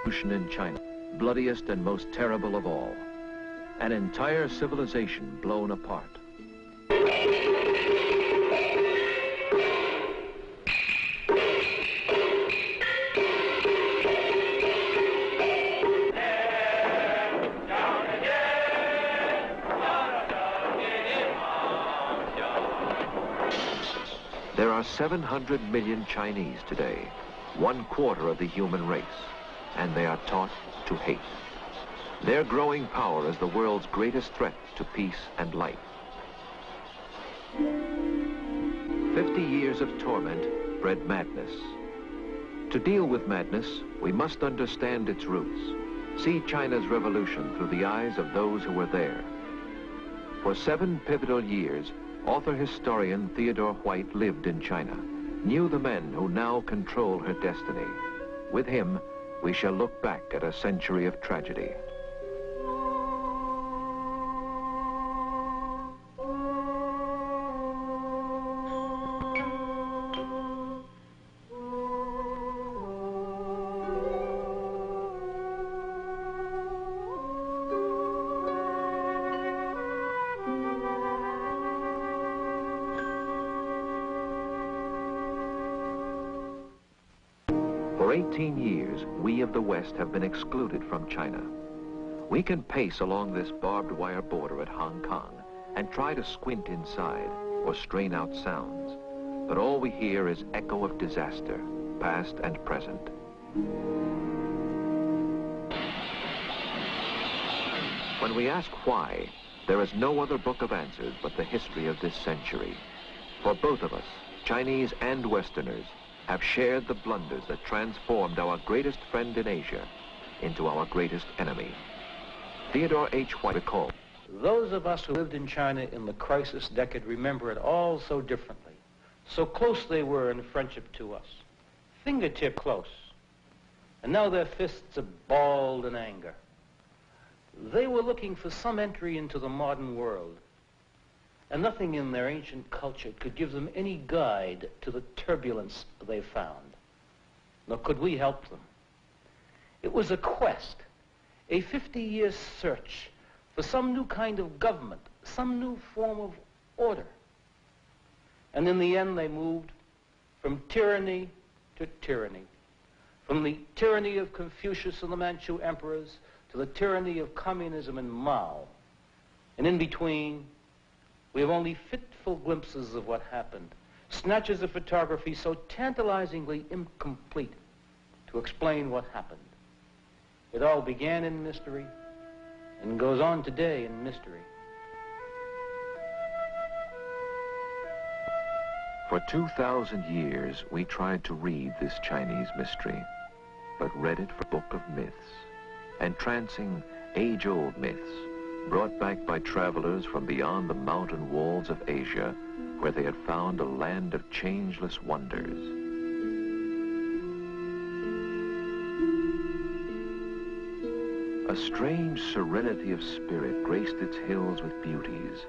revolution in China, bloodiest and most terrible of all. An entire civilization blown apart. There are 700 million Chinese today, 1/4 of the human race, and they are taught to hate. Their growing power is the world's greatest threat to peace and life. 50 years of torment bred madness. To deal with madness, we must understand its roots, see China's revolution through the eyes of those who were there. For 7 pivotal years, author-historian Theodore White lived in China, knew the men who now control her destiny. With him, we shall look back at a century of tragedy. For 18 years, we of the West have been excluded from China. We can pace along this barbed wire border at Hong Kong and try to squint inside or strain out sounds, but all we hear is echo of disaster, past and present. When we ask why, there is no other book of answers but the history of this century. For both of us, Chinese and Westerners, have shared the blunders that transformed our greatest friend in Asia into our greatest enemy. Theodore H. White recalled, "Those of us who lived in China in the crisis decade remember it all so differently. So close they were in friendship to us, fingertip close. And now their fists are balled in anger. They were looking for some entry into the modern world, and nothing in their ancient culture could give them any guide to the turbulence they found. Nor could we help them. It was a quest, a 50-year search for some new kind of government, some new form of order. And in the end, they moved from tyranny to tyranny, from the tyranny of Confucius and the Manchu emperors to the tyranny of communism and Mao. And in between, we have only fitful glimpses of what happened, snatches of photography so tantalizingly incomplete to explain what happened. It all began in mystery and goes on today in mystery." For 2,000 years, we tried to read this Chinese mystery, but read it for a book of myths, entrancing age-old myths, brought back by travelers from beyond the mountain walls of Asia, where they had found a land of changeless wonders. A strange serenity of spirit graced its hills with beauties.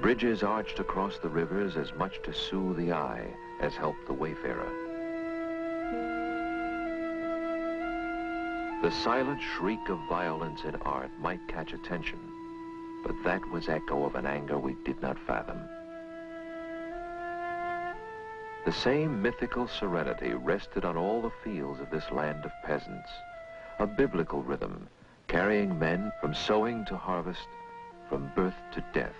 Bridges arched across the rivers as much to soothe the eye as help the wayfarer. The silent shriek of violence in art might catch attention, but that was echo of an anger we did not fathom. The same mythical serenity rested on all the fields of this land of peasants, a biblical rhythm carrying men from sowing to harvest, from birth to death,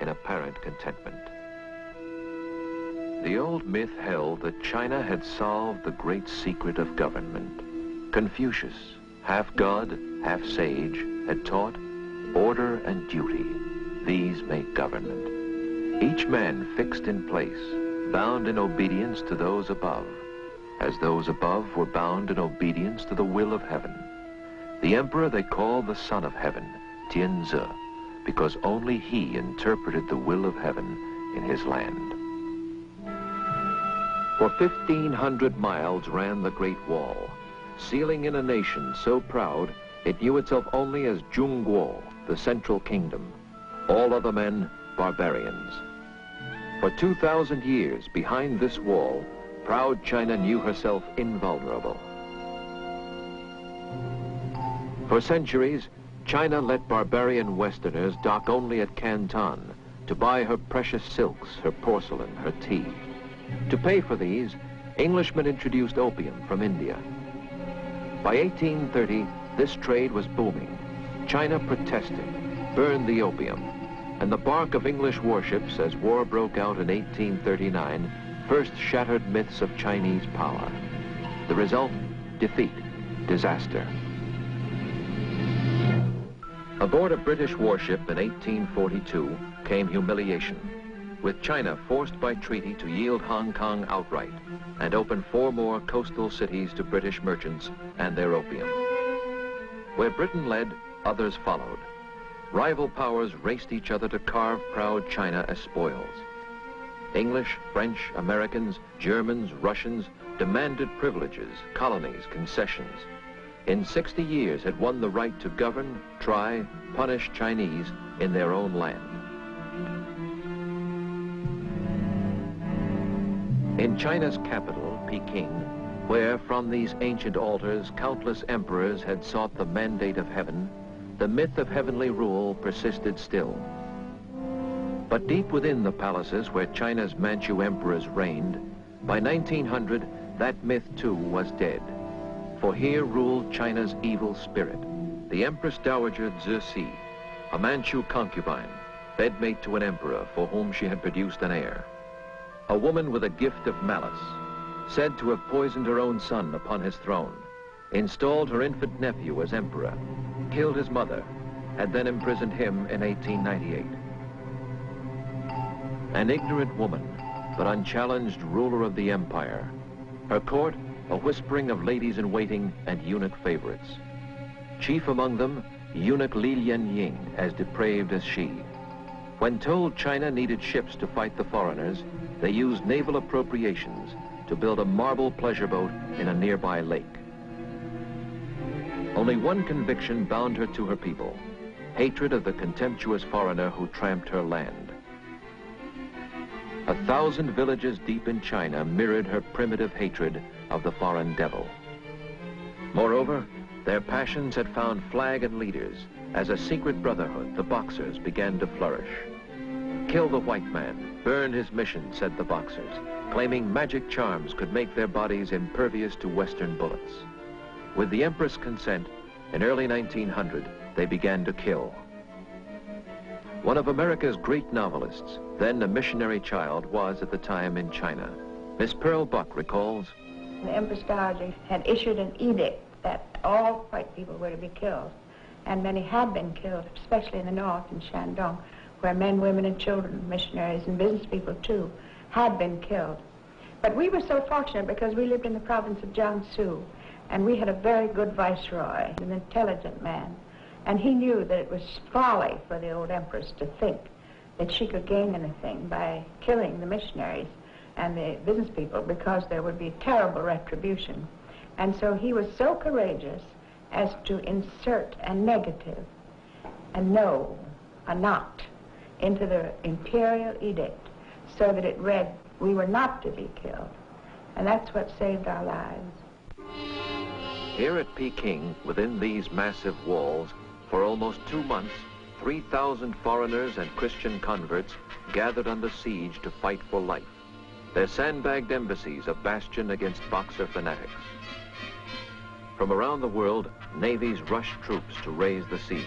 in apparent contentment. The old myth held that China had solved the great secret of government. Confucius, half god, half sage, had taught order and duty. These make government. Each man fixed in place, bound in obedience to those above, as those above were bound in obedience to the will of heaven. The emperor they called the Son of Heaven, Tianzi, because only he interpreted the will of heaven in his land. For 1,500 miles ran the Great Wall, sealing in a nation so proud it knew itself only as Zhongguo, the Central Kingdom. All other men, barbarians. For 2,000 years, behind this wall, proud China knew herself invulnerable. For centuries, China let barbarian Westerners dock only at Canton to buy her precious silks, her porcelain, her tea. To pay for these, Englishmen introduced opium from India. By 1830, this trade was booming. China protested, burned the opium, and the bark of English warships as war broke out in 1839 first shattered myths of Chinese power. The result, defeat, disaster. Aboard a British warship in 1842 came humiliation, with China forced by treaty to yield Hong Kong outright and open 4 more coastal cities to British merchants and their opium. Where Britain led, others followed. Rival powers raced each other to carve proud China as spoils. English, French, Americans, Germans, Russians demanded privileges, colonies, concessions. In 60 years had won the right to govern, try, punish Chinese in their own land. In China's capital, Peking, where from these ancient altars countless emperors had sought the mandate of heaven, the myth of heavenly rule persisted still. But deep within the palaces where China's Manchu emperors reigned, by 1900, that myth too was dead. For here ruled China's evil spirit, the Empress Dowager Cixi, a Manchu concubine, bedmate to an emperor for whom she had produced an heir. A woman with a gift of malice, said to have poisoned her own son upon his throne, installed her infant nephew as emperor, killed his mother, and then imprisoned him in 1898. An ignorant woman, but unchallenged ruler of the empire. Her court, a whispering of ladies-in-waiting and eunuch favorites. Chief among them, eunuch Li Lianying, as depraved as she. When told China needed ships to fight the foreigners, they used naval appropriations to build a marble pleasure boat in a nearby lake. Only one conviction bound her to her people, hatred of the contemptuous foreigner who tramped her land. 1,000 villages deep in China mirrored her primitive hatred of the foreign devil. Moreover, their passions had found flag and leaders as a secret brotherhood, the Boxers, began to flourish. Kill the white man, burn his mission, said the Boxers, claiming magic charms could make their bodies impervious to Western bullets. With the Empress' consent, in early 1900, they began to kill. One of America's great novelists, then a missionary child, was at the time in China. Miss Pearl Buck recalls, the Empress Dowager had issued an edict that all white people were to be killed, and many had been killed, especially in the north, in Shandong, where men, women, and children, missionaries and business people too, had been killed. But we were so fortunate because we lived in the province of Jiangsu, and we had a very good viceroy, an intelligent man, and he knew that it was folly for the old empress to think that she could gain anything by killing the missionaries and the business people, because there would be terrible retribution. And so he was so courageous as to insert a negative, a no, a not, into the imperial edict, so that it read, we were not to be killed. And that's what saved our lives. Here at Peking, within these massive walls, for almost 2 months, 3,000 foreigners and Christian converts gathered under siege to fight for life. Their sandbagged embassies a bastion against Boxer fanatics. From around the world, navies rushed troops to raise the siege.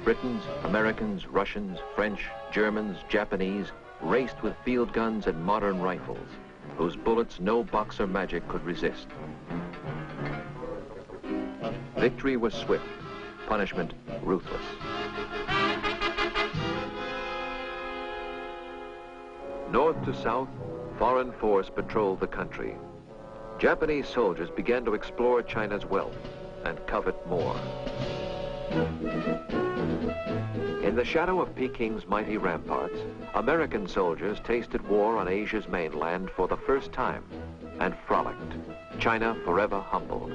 Britons, Americans, Russians, French, Germans, Japanese raced with field guns and modern rifles, whose bullets no Boxer magic could resist. Victory was swift, punishment ruthless. North to south, foreign force patrolled the country. Japanese soldiers began to explore China's wealth and covet more. In the shadow of Peking's mighty ramparts, American soldiers tasted war on Asia's mainland for the first time and frolicked, China forever humbled.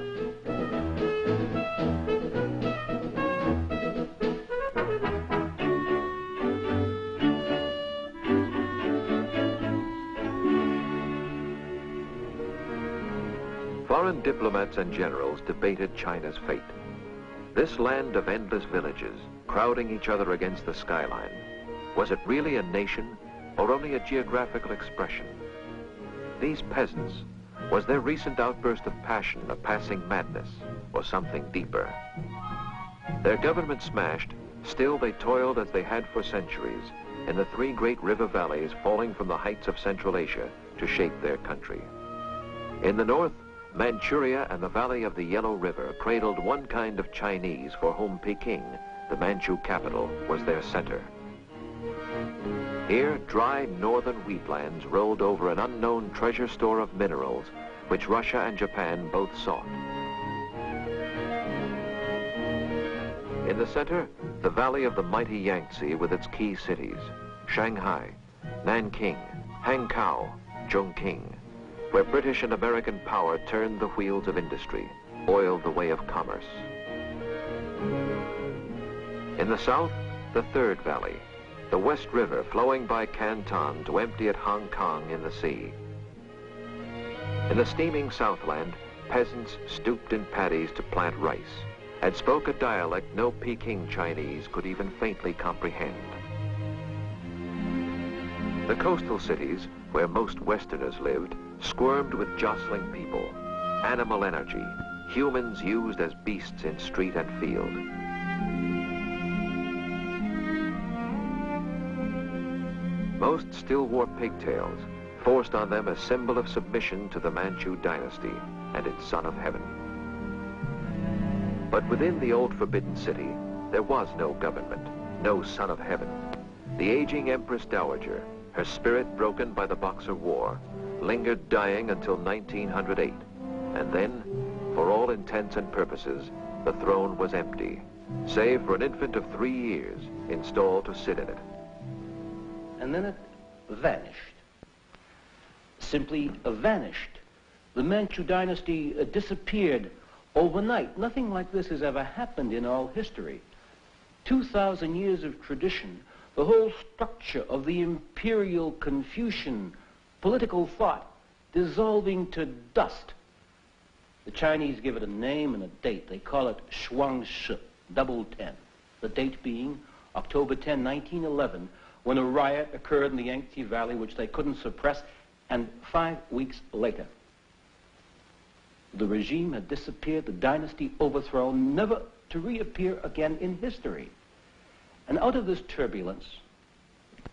Foreign diplomats and generals debated China's fate. This land of endless villages, crowding each other against the skyline, was it really a nation or only a geographical expression? These peasants, was their recent outburst of passion a passing madness or something deeper? Their government smashed, still they toiled as they had for centuries in the three great river valleys falling from the heights of Central Asia to shape their country. In the north, Manchuria and the valley of the Yellow River cradled one kind of Chinese for whom Peking, the Manchu capital, was their center. Here, dry northern wheatlands rolled over an unknown treasure store of minerals which Russia and Japan both sought. In the center, the valley of the mighty Yangtze with its key cities, Shanghai, Nanking, Hankow, Chongqing, where British and American power turned the wheels of industry, oiled the way of commerce. In the south, the third valley, the West River flowing by Canton to empty at Hong Kong in the sea. In the steaming Southland, peasants stooped in paddies to plant rice and spoke a dialect no Peking Chinese could even faintly comprehend. The coastal cities, where most Westerners lived, squirmed with jostling people, animal energy, humans used as beasts in street and field. Most still wore pigtails, forced on them a symbol of submission to the Manchu dynasty and its son of heaven. But within the old forbidden city, there was no government, no son of heaven. The aging Empress Dowager, her spirit broken by the Boxer War, lingered dying until 1908, and then, for all intents and purposes, the throne was empty, save for an infant of 3 years installed to sit in it. And then it vanished. Simply vanished. The Manchu dynasty disappeared overnight. Nothing like this has ever happened in all history. 2,000 years of tradition, the whole structure of the imperial Confucian political thought dissolving to dust. The Chinese give it a name and a date. They call it Shuangshi, double 10. The date being October 10, 1911, when a riot occurred in the Yangtze Valley which they couldn't suppress, and 5 weeks later, the regime had disappeared, the dynasty overthrown, never to reappear again in history. And out of this turbulence,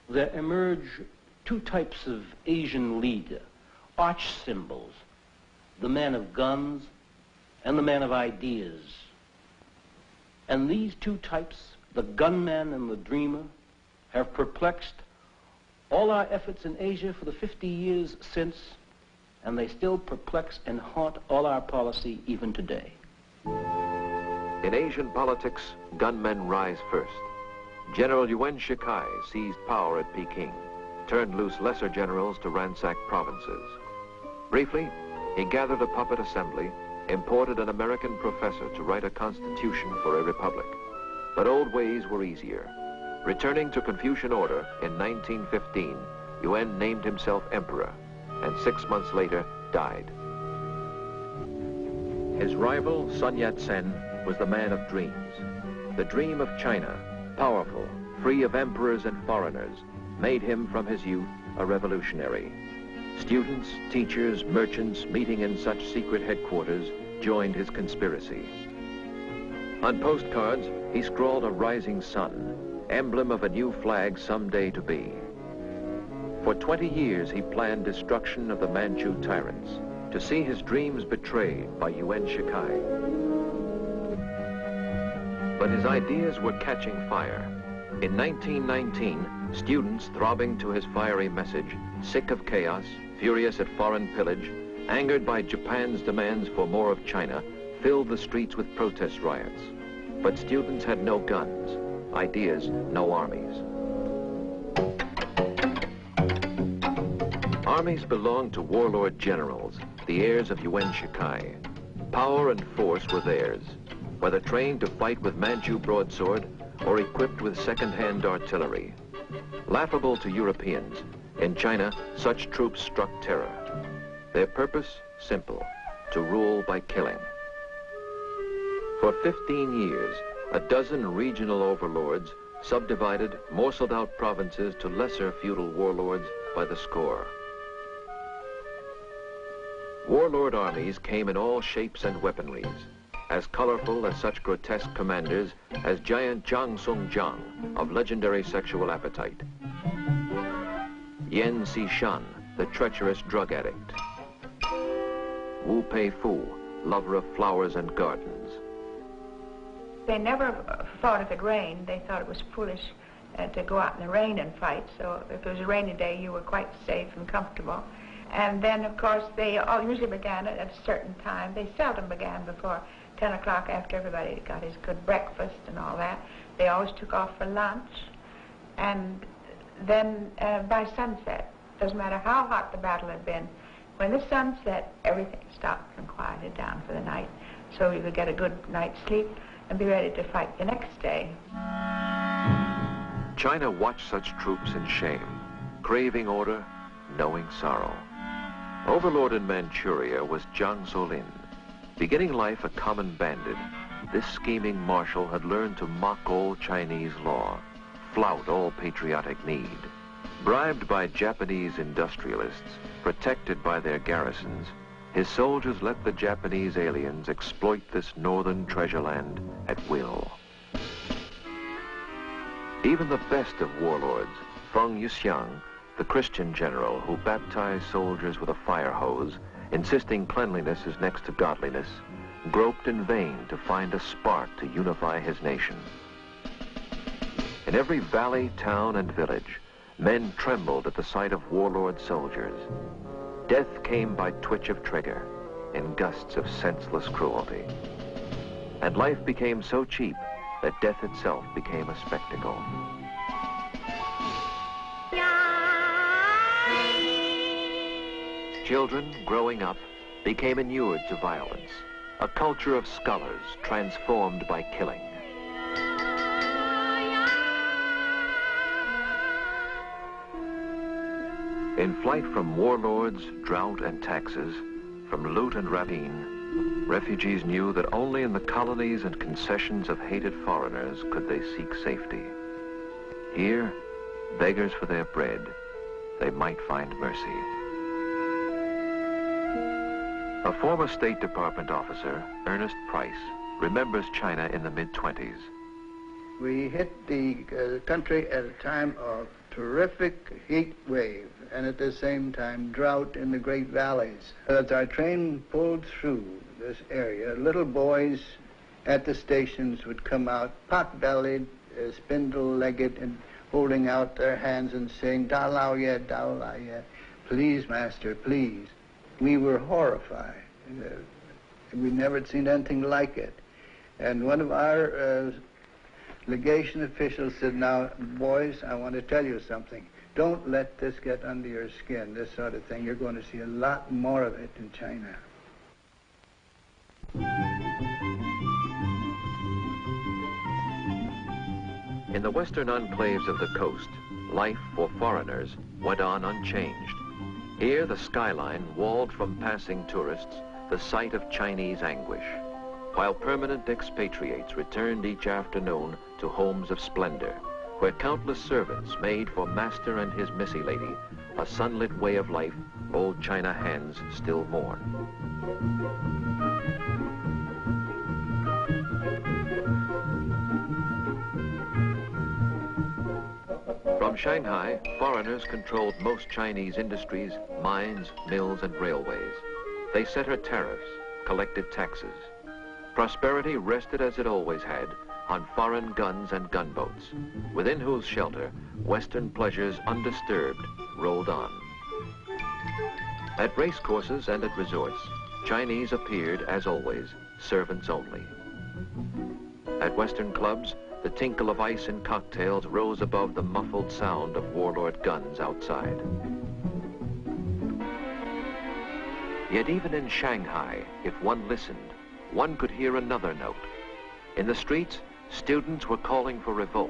there emerge two types of Asian leader, arch symbols, the man of guns and the man of ideas. And these two types, the gunman and the dreamer, have perplexed all our efforts in Asia for the 50 years since, and they still perplex and haunt all our policy even today. In Asian politics, gunmen rise first. General Yuan Shikai seized power at Peking, turned loose lesser generals to ransack provinces. Briefly, he gathered a puppet assembly, imported an American professor to write a constitution for a republic. But old ways were easier. Returning to Confucian order in 1915, Yuan named himself emperor, and 6 months later died. His rival, Sun Yat-sen, was the man of dreams. The dream of China, powerful, free of emperors and foreigners, made him from his youth a revolutionary. Students, teachers, merchants meeting in such secret headquarters joined his conspiracy. On postcards, he scrawled a rising sun, emblem of a new flag someday to be. For 20 years, he planned destruction of the Manchu tyrants, to see his dreams betrayed by Yuan Shikai. But his ideas were catching fire. In 1919, students throbbing to his fiery message, sick of chaos, furious at foreign pillage, angered by Japan's demands for more of China, filled the streets with protest riots. But students had no guns, ideas, no armies. Armies belonged to warlord generals, the heirs of Yuan Shikai. Power and force were theirs, whether trained to fight with Manchu broadsword or equipped with second-hand artillery. Laughable to Europeans, in China, such troops struck terror. Their purpose, simple, to rule by killing. For 15 years, a dozen regional overlords subdivided, morseled out provinces to lesser feudal warlords by the score. Warlord armies came in all shapes and weaponries, as colorful as such grotesque commanders as giant Zhang Song Jiang of legendary sexual appetite, Yan Xishan, the treacherous drug addict, Wu Pei Fu, lover of flowers and gardens. They never thought if it rained, they thought it was foolish to go out in the rain and fight. So if it was a rainy day, you were quite safe and comfortable. And then, of course, they all usually began at a certain time. They seldom began before 10 o'clock after everybody got his good breakfast and all that. They always took off for lunch. And then by sunset, doesn't matter how hot the battle had been, when the sun set, everything stopped and quieted down for the night, so you could get a good night's sleep and be ready to fight the next day. China watched such troops in shame, craving order, knowing sorrow. Overlord in Manchuria was Jiang Zuolin. Beginning life a common bandit, this scheming marshal had learned to mock old Chinese law, flout all patriotic need. Bribed by Japanese industrialists, protected by their garrisons, his soldiers let the Japanese aliens exploit this northern treasure land at will. Even the best of warlords, Feng Yuxiang, the Christian general who baptized soldiers with a fire hose, insisting cleanliness is next to godliness, groped in vain to find a spark to unify his nation. In every valley, town, and village, men trembled at the sight of warlord soldiers. Death came by twitch of trigger, in gusts of senseless cruelty. And life became so cheap that death itself became a spectacle. Children, growing up, became inured to violence, a culture of scholars transformed by killing. In flight from warlords, drought, and taxes, from loot and rapine, refugees knew that only in the colonies and concessions of hated foreigners could they seek safety. Here, beggars for their bread, they might find mercy. A former State Department officer, Ernest Price, remembers China in the mid-20s. We hit the country at a time of terrific heat wave, and at the same time drought in the great valleys. As our train pulled through this area, little boys at the stations would come out pot-bellied, spindle-legged, and holding out their hands and saying, "Da lao ye, da lao ye, please, master, please." We were horrified. We never had seen anything like it. And one of our legation officials said, "Now, boys, I want to tell you something. Don't let this get under your skin, this sort of thing. You're going to see a lot more of it in China." In the western enclaves of the coast, life for foreigners went on unchanged. Here, the skyline walled from passing tourists, the site of Chinese anguish, while permanent expatriates returned each afternoon to homes of splendor, where countless servants made for master and his missy lady a sunlit way of life old China hands still mourn. From Shanghai, foreigners controlled most Chinese industries, mines, mills, and railways. They set her tariffs, collected taxes. Prosperity rested as it always had on foreign guns and gunboats, within whose shelter Western pleasures undisturbed rolled on. At racecourses and at resorts, Chinese appeared, as always, servants only. At Western clubs, the tinkle of ice in cocktails rose above the muffled sound of warlord guns outside. Yet even in Shanghai, if one listened, one could hear another note. In the streets, students were calling for revolt,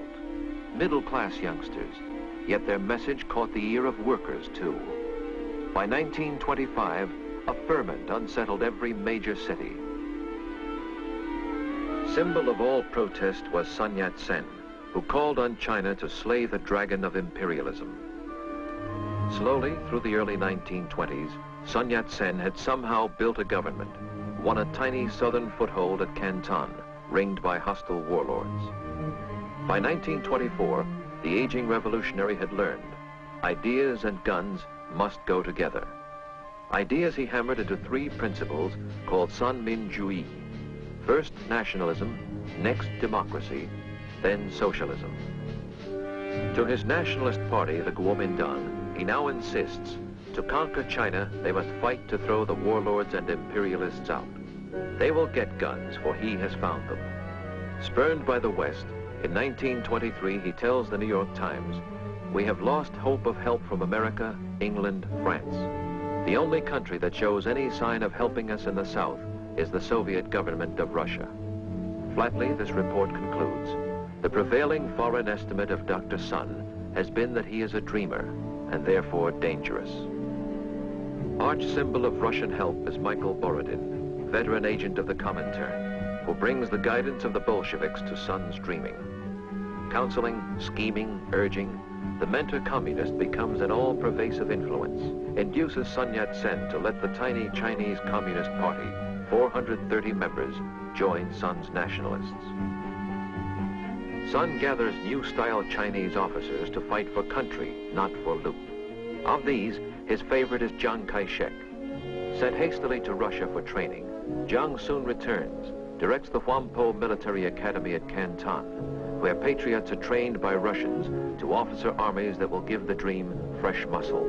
middle-class youngsters, yet their message caught the ear of workers too. By 1925, a ferment unsettled every major city. symbol of all protest was Sun Yat-sen, who called on China to slay the dragon of imperialism. Slowly, through the early 1920s, Sun Yat-sen had somehow built a government, won a tiny southern foothold at Canton, ringed by hostile warlords. By 1924, the aging revolutionary had learned ideas and guns must go together. Ideas he hammered into three principles called Sanminjuyi. First nationalism, next democracy, then socialism. To his nationalist party, the Kuomintang, he now insists to conquer China, they must fight to throw the warlords and imperialists out. They will get guns, for he has found them. Spurned by the West, in 1923 he tells the New York Times, "We have lost hope of help from America, England, France. The only country that shows any sign of helping us in the South is the Soviet government of Russia." Flatly, this report concludes, the prevailing foreign estimate of Dr. Sun has been that he is a dreamer and therefore dangerous. Arch symbol of Russian help is Michael Borodin, veteran agent of the Comintern, who brings the guidance of the Bolsheviks to Sun's dreaming. Counseling, scheming, urging, the mentor communist becomes an all-pervasive influence, induces Sun Yat-sen to let the tiny Chinese Communist Party, 430 members, join Sun's nationalists. Sun gathers new-style Chinese officers to fight for country, not for loot. Of these, his favorite is Chiang Kai-shek. Sent hastily to Russia for training, Chiang soon returns, directs the Huampo Military Academy at Canton, where patriots are trained by Russians to officer armies that will give the dream fresh muscle.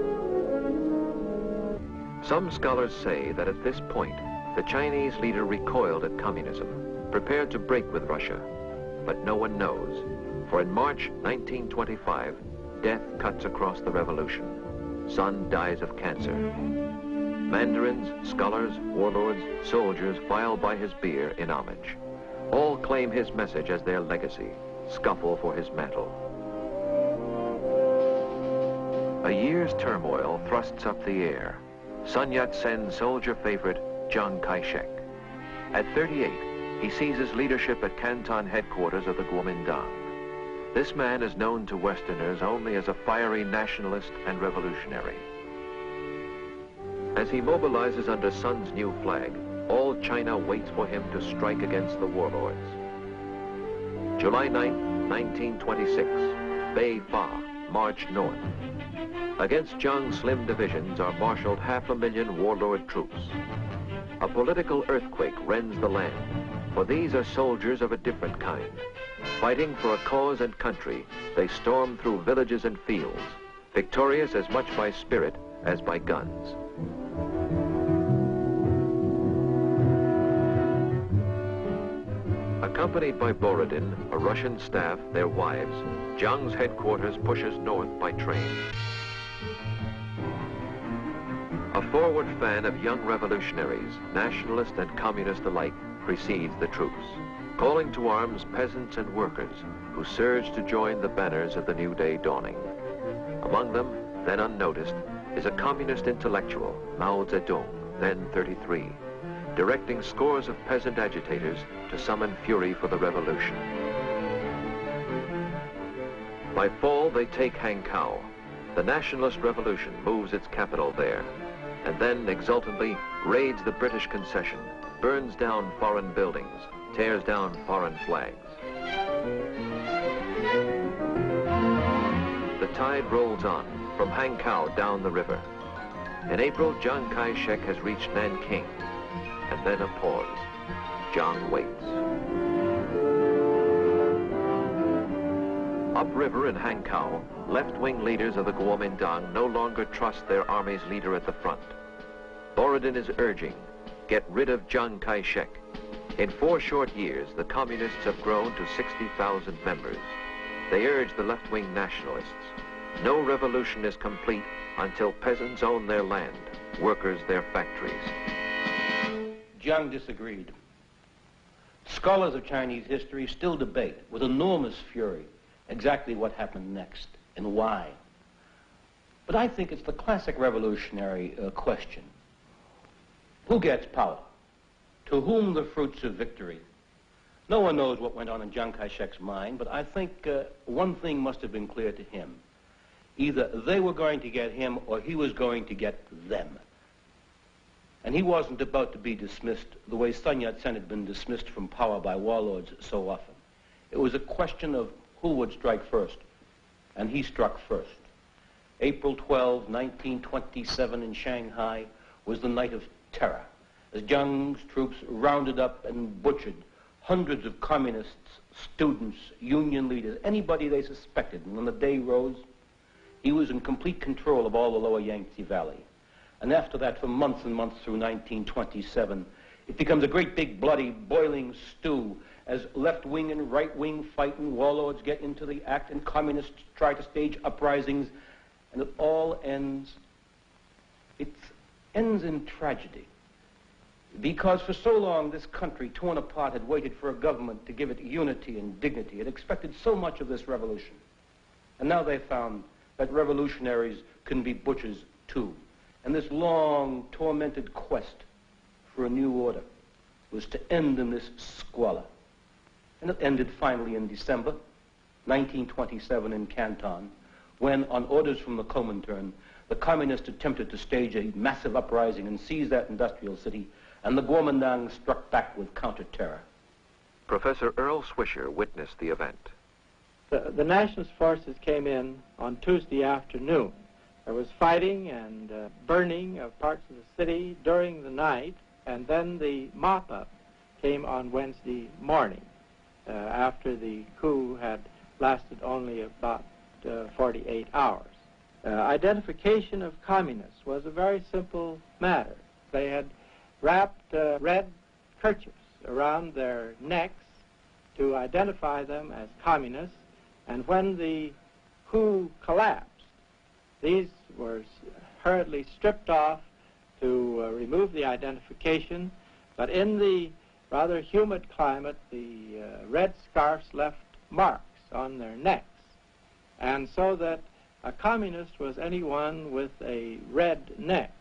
Some scholars say that at this point, the Chinese leader recoiled at communism, prepared to break with Russia. But no one knows, for in March 1925, death cuts across the revolution. Sun dies of cancer. Mandarins, scholars, warlords, soldiers file by his bier in homage. All claim his message as their legacy, scuffle for his mantle. A year's turmoil thrusts up the air. Sun Yat-sen's soldier favorite, Chiang Kai-shek. At 38, he seizes leadership at Canton headquarters of the Kuomintang. This man is known to Westerners only as a fiery nationalist and revolutionary. As he mobilizes under Sun's new flag, all China waits for him to strike against the warlords. July 9, 1926, Bei Fa march north. Against Chiang's slim divisions are marshaled 500,000 warlord troops. A political earthquake rends the land, for these are soldiers of a different kind. Fighting for a cause and country, they storm through villages and fields, victorious as much by spirit as by guns. Accompanied by Borodin, a Russian staff, their wives, Chiang's headquarters pushes north by train. A forward fan of young revolutionaries, nationalist and communist alike, precedes the troops, calling to arms peasants and workers who surge to join the banners of the new day dawning. Among them, then unnoticed, is a communist intellectual, Mao Zedong, then 33, directing scores of peasant agitators to summon fury for the revolution. By fall, they take Hankow. The nationalist revolution moves its capital there, and then exultantly raids the British concession, burns down foreign buildings, tears down foreign flags. The tide rolls on, from Hankow down the river. In April, Chiang Kai-shek has reached Nanking, and then a pause. Chiang waits. Upriver in Hankow, left-wing leaders of the Kuomintang no longer trust their army's leader at the front. Borodin is urging, get rid of Chiang Kai-shek. In 4 short years, the communists have grown to 60,000 members. They urge the left-wing nationalists. No revolution is complete until peasants own their land, workers their factories. Chiang disagreed. Scholars of Chinese history still debate with enormous fury exactly what happened next and why. But I think it's the classic revolutionary question. Who gets power? To whom the fruits of victory? No one knows what went on in Chiang Kai-shek's mind, but I think one thing must have been clear to him. Either they were going to get him or he was going to get them. And he wasn't about to be dismissed the way Sun Yat-sen had been dismissed from power by warlords so often. It was a question of who would strike first, and he struck first. April 12, 1927 in Shanghai was the night of terror, as Jiang's troops rounded up and butchered hundreds of communists, students, union leaders, anybody they suspected. And when the day rose, he was in complete control of all the lower Yangtze Valley. And after that, for months and months through 1927, it becomes a great big bloody boiling stew as left-wing and right-wing fight and warlords get into the act and communists try to stage uprisings, and it all ends. It ends in tragedy. Because for so long, this country, torn apart, had waited for a government to give it unity and dignity. It expected so much of this revolution. And now they found that revolutionaries can be butchers too. And this long, tormented quest for a new order was to end in this squalor. And it ended finally in December 1927 in Canton, when, on orders from the Comintern, the communists attempted to stage a massive uprising and seize that industrial city, and the Kuomintang struck back with counter-terror. Professor Earl Swisher witnessed the event. The nationalist forces came in on Tuesday afternoon. There was fighting and burning of parts of the city during the night, and then the mop-up came on Wednesday morning, after the coup had lasted only about 48 hours. Identification of communists was a very simple matter. They had wrapped red kerchiefs around their necks to identify them as communists, and when the coup collapsed, these were hurriedly stripped off to remove the identification, but in the rather humid climate, the red scarves left marks on their necks, and so that a communist was anyone with a red neck.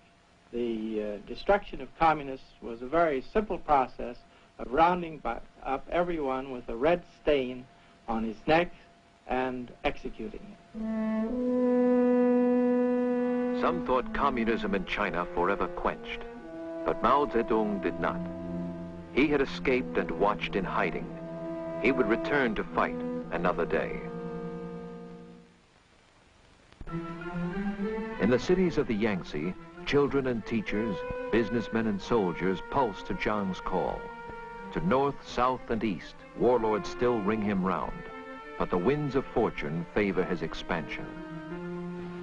The destruction of communists was a very simple process of rounding up everyone with a red stain on his neck and executing it. Some thought communism in China forever quenched, but Mao Zedong did not. He had escaped and watched in hiding. He would return to fight another day. In the cities of the Yangtze, children and teachers, businessmen and soldiers pulse to Jiang's call. To north, south, and east, warlords still ring him round, but the winds of fortune favor his expansion.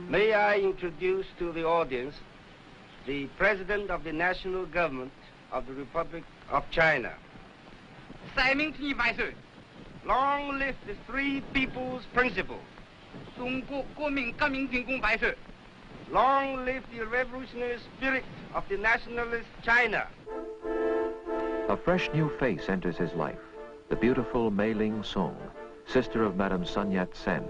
May I introduce to the audience the President of the National Government of the Republic of China. Long live the Three People's Principle. Long live the revolutionary spirit of the nationalist China. A fresh new face enters his life, the beautiful Mei Ling Sung, sister of Madame Sun Yat-sen,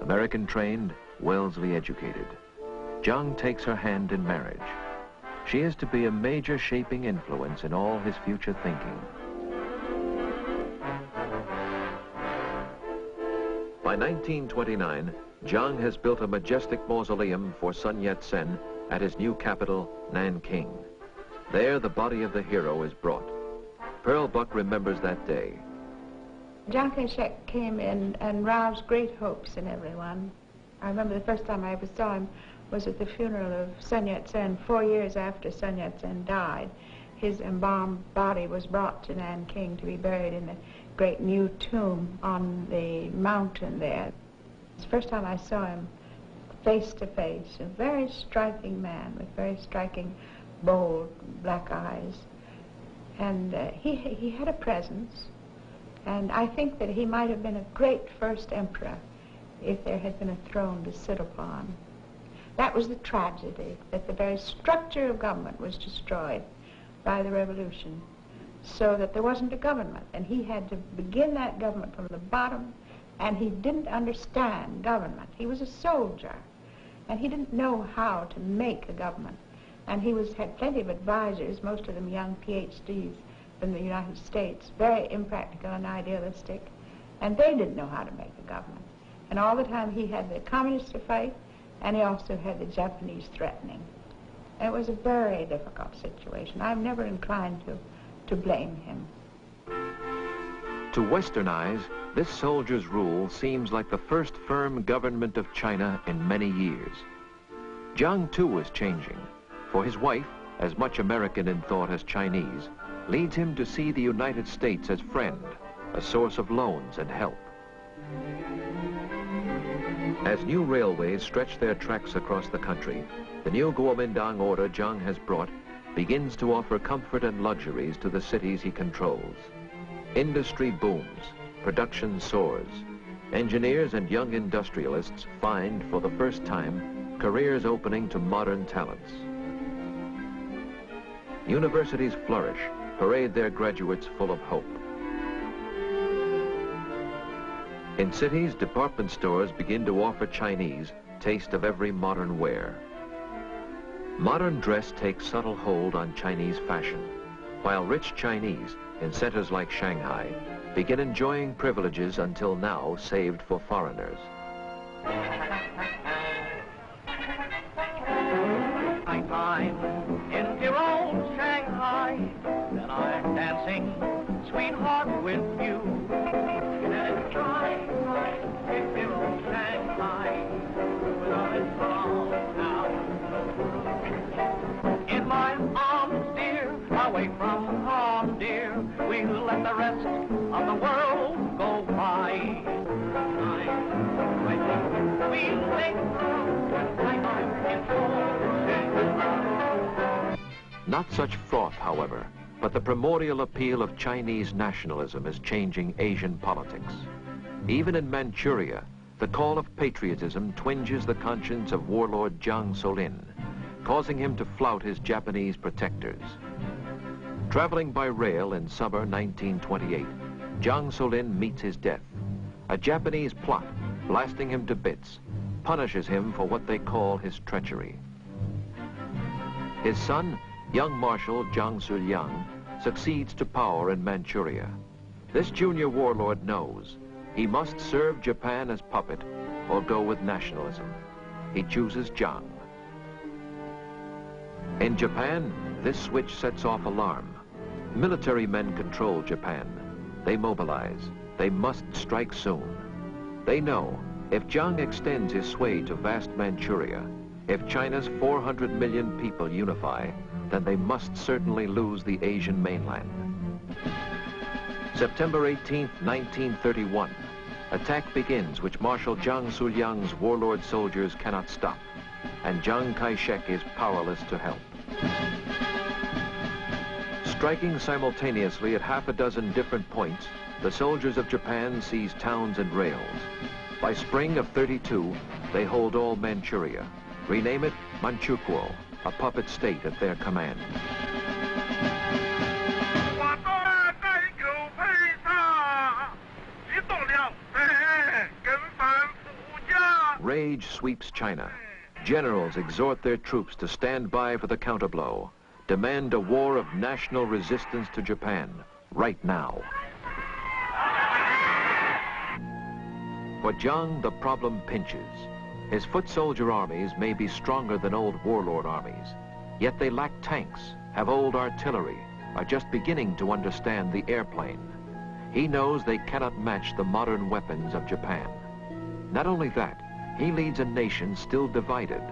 American-trained, Wellesley educated. Jiang takes her hand in marriage. She is to be a major shaping influence in all his future thinking. By 1929, Jiang has built a majestic mausoleum for Sun Yat-sen at his new capital, Nanking. There, the body of the hero is brought. Pearl Buck remembers that day. Chiang Kai-shek came in and roused great hopes in everyone. I remember the first time I ever saw him was at the funeral of Sun Yat-sen 4 years after Sun Yat-sen died. His embalmed body was brought to Nanking to be buried in the great new tomb on the mountain there. It's the first time I saw him face to face, a very striking man with very striking, bold black eyes. And he had a presence, and I think that he might have been a great first emperor if there had been a throne to sit upon. That was the tragedy, that the very structure of government was destroyed by the revolution, so that there wasn't a government, and he had to begin that government from the bottom, and he didn't understand government. He was a soldier, and he didn't know how to make a government, and he had plenty of advisors, most of them young PhDs, from the United States, very impractical and idealistic, and they didn't know how to make a government. And all the time he had the communists to fight, and he also had the Japanese threatening. And it was a very difficult situation. I'm never inclined to blame him. To Western eyes, this soldier's rule seems like the first firm government of China in many years. Jiang too was changing, for his wife, as much American in thought as Chinese, leads him to see the United States as friend, a source of loans and help. As new railways stretch their tracks across the country, the new Kuomintang order Jiang has brought begins to offer comfort and luxuries to the cities he controls. Industry booms, production soars. Engineers and young industrialists find, for the first time, careers opening to modern talents. Universities flourish, parade their graduates full of hope. In cities, department stores begin to offer Chinese taste of every modern wear. Modern dress takes subtle hold on Chinese fashion, while rich Chinese, in centers like Shanghai, begin enjoying privileges until now saved for foreigners. I'm in dear old Shanghai, and I'm dancing, sweetheart, with you. And try in dear old Shanghai, without it from now. In my arms, dear, away from home, dear, we'll let the rest of the world go by. We'll make love when I'm in old Shanghai. Not such froth, however, but the primordial appeal of Chinese nationalism is changing Asian politics. Even in Manchuria, the call of patriotism twinges the conscience of warlord Jiang Solin, causing him to flout his Japanese protectors. Traveling by rail in summer 1928, Jiang Solin meets his death. A Japanese plot, blasting him to bits, punishes him for what they call his treachery. His son, young Marshal Jiang Suliang, succeeds to power in Manchuria. This junior warlord knows he must serve Japan as puppet or go with nationalism. He chooses Jiang. In Japan, this switch sets off alarm. Military men control Japan. They mobilize. They must strike soon. They know if Jiang extends his sway to vast Manchuria, if China's 400 million people unify, then they must certainly lose the Asian mainland. September 18, 1931. Attack begins which Marshal Jiang Suliang's warlord soldiers cannot stop, and Chiang Kai-shek is powerless to help. Striking simultaneously at half a dozen different points, the soldiers of Japan seize towns and rails. By spring of '32, they hold all Manchuria, rename it Manchukuo, a puppet state at their command. Rage sweeps China. Generals exhort their troops to stand by for the counterblow, demand a war of national resistance to Japan, right now. For Jiang, the problem pinches. His foot soldier armies may be stronger than old warlord armies, yet they lack tanks, have old artillery, are just beginning to understand the airplane. He knows they cannot match the modern weapons of Japan. Not only that, he leads a nation still divided.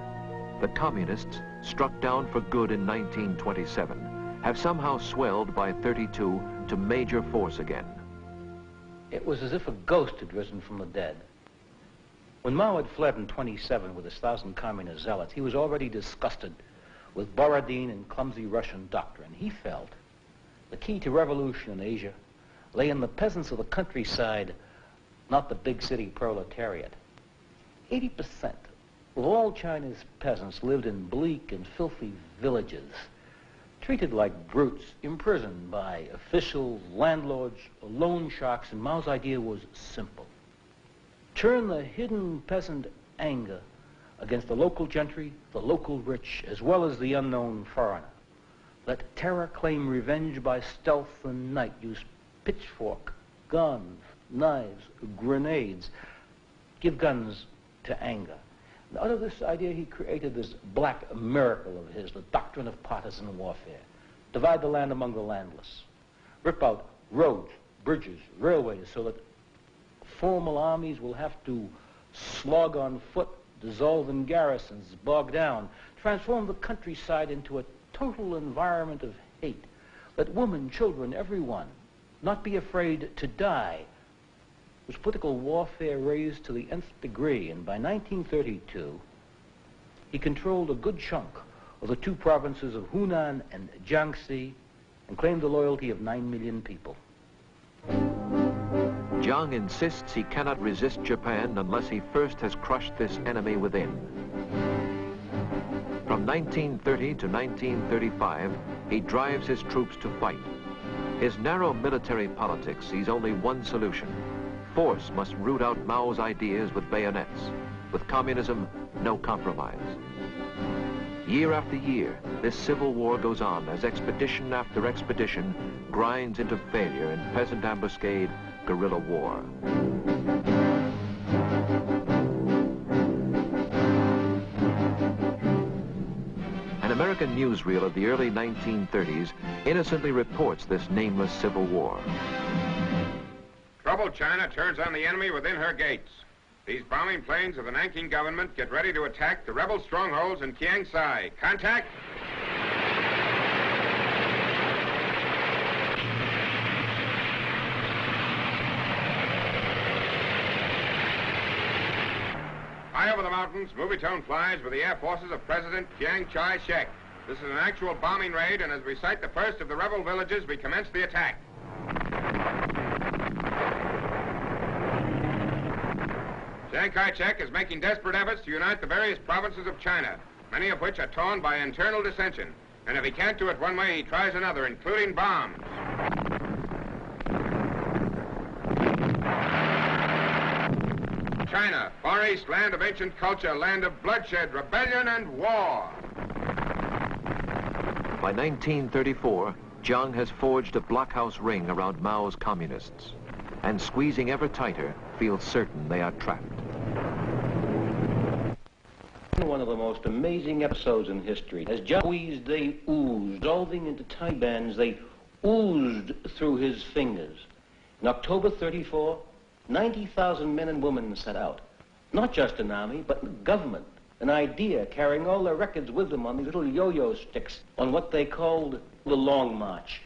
The communists, struck down for good in 1927, have somehow swelled by '32 to major force again. It was as if a ghost had risen from the dead. When Mao had fled in '27 with his 1,000 communist zealots, he was already disgusted with Borodin and clumsy Russian doctrine. He felt the key to revolution in Asia lay in the peasants of the countryside, not the big city proletariat. 80% of all China's peasants lived in bleak and filthy villages, treated like brutes, imprisoned by officials, landlords, loan sharks, and Mao's idea was simple. Turn the hidden peasant anger against the local gentry, the local rich, as well as the unknown foreigner. Let terror claim revenge by stealth and night. Use pitchfork, guns, knives, grenades. Give guns to anger. And out of this idea, he created this black miracle of his, the doctrine of partisan warfare. Divide the land among the landless. Rip out roads, bridges, railways, so that formal armies will have to slog on foot, dissolve in garrisons, bog down. Transform the countryside into a total environment of hate. Let women, children, everyone, not be afraid to die. It was political warfare raised to the nth degree, and by 1932, he controlled a good chunk of the two provinces of Hunan and Jiangxi and claimed the loyalty of 9 million people. Jiang insists he cannot resist Japan unless he first has crushed this enemy within. From 1930 to 1935, he drives his troops to fight. His narrow military politics sees only one solution. Force must root out Mao's ideas with bayonets. With communism, no compromise. Year after year, this civil war goes on as expedition after expedition grinds into failure in peasant ambuscade, guerrilla war. An American newsreel of the early 1930s innocently reports this nameless civil war. Troubled China turns on the enemy within her gates. These bombing planes of the Nanking government get ready to attack the rebel strongholds in Kiangsai. Contact! High over the mountains, movie tone flies with the air forces of President Chiang Kai-shek. This is an actual bombing raid, and as we sight the first of the rebel villages, we commence the attack. Chiang Kai-shek is making desperate efforts to unite the various provinces of China, many of which are torn by internal dissension. And if he can't do it one way, he tries another, including bombs. China, Far East, land of ancient culture, land of bloodshed, rebellion, and war. By 1934, Jiang has forged a blockhouse ring around Mao's communists, and squeezing ever tighter, feels certain they are trapped. One of the most amazing episodes in history. As Jiang squeezed, they oozed, dissolving into tiny bands, they oozed through his fingers. In October 34, 90,000 men and women set out. Not just an army, but a government, an idea, carrying all their records with them on these little yo-yo sticks on what they called the Long March.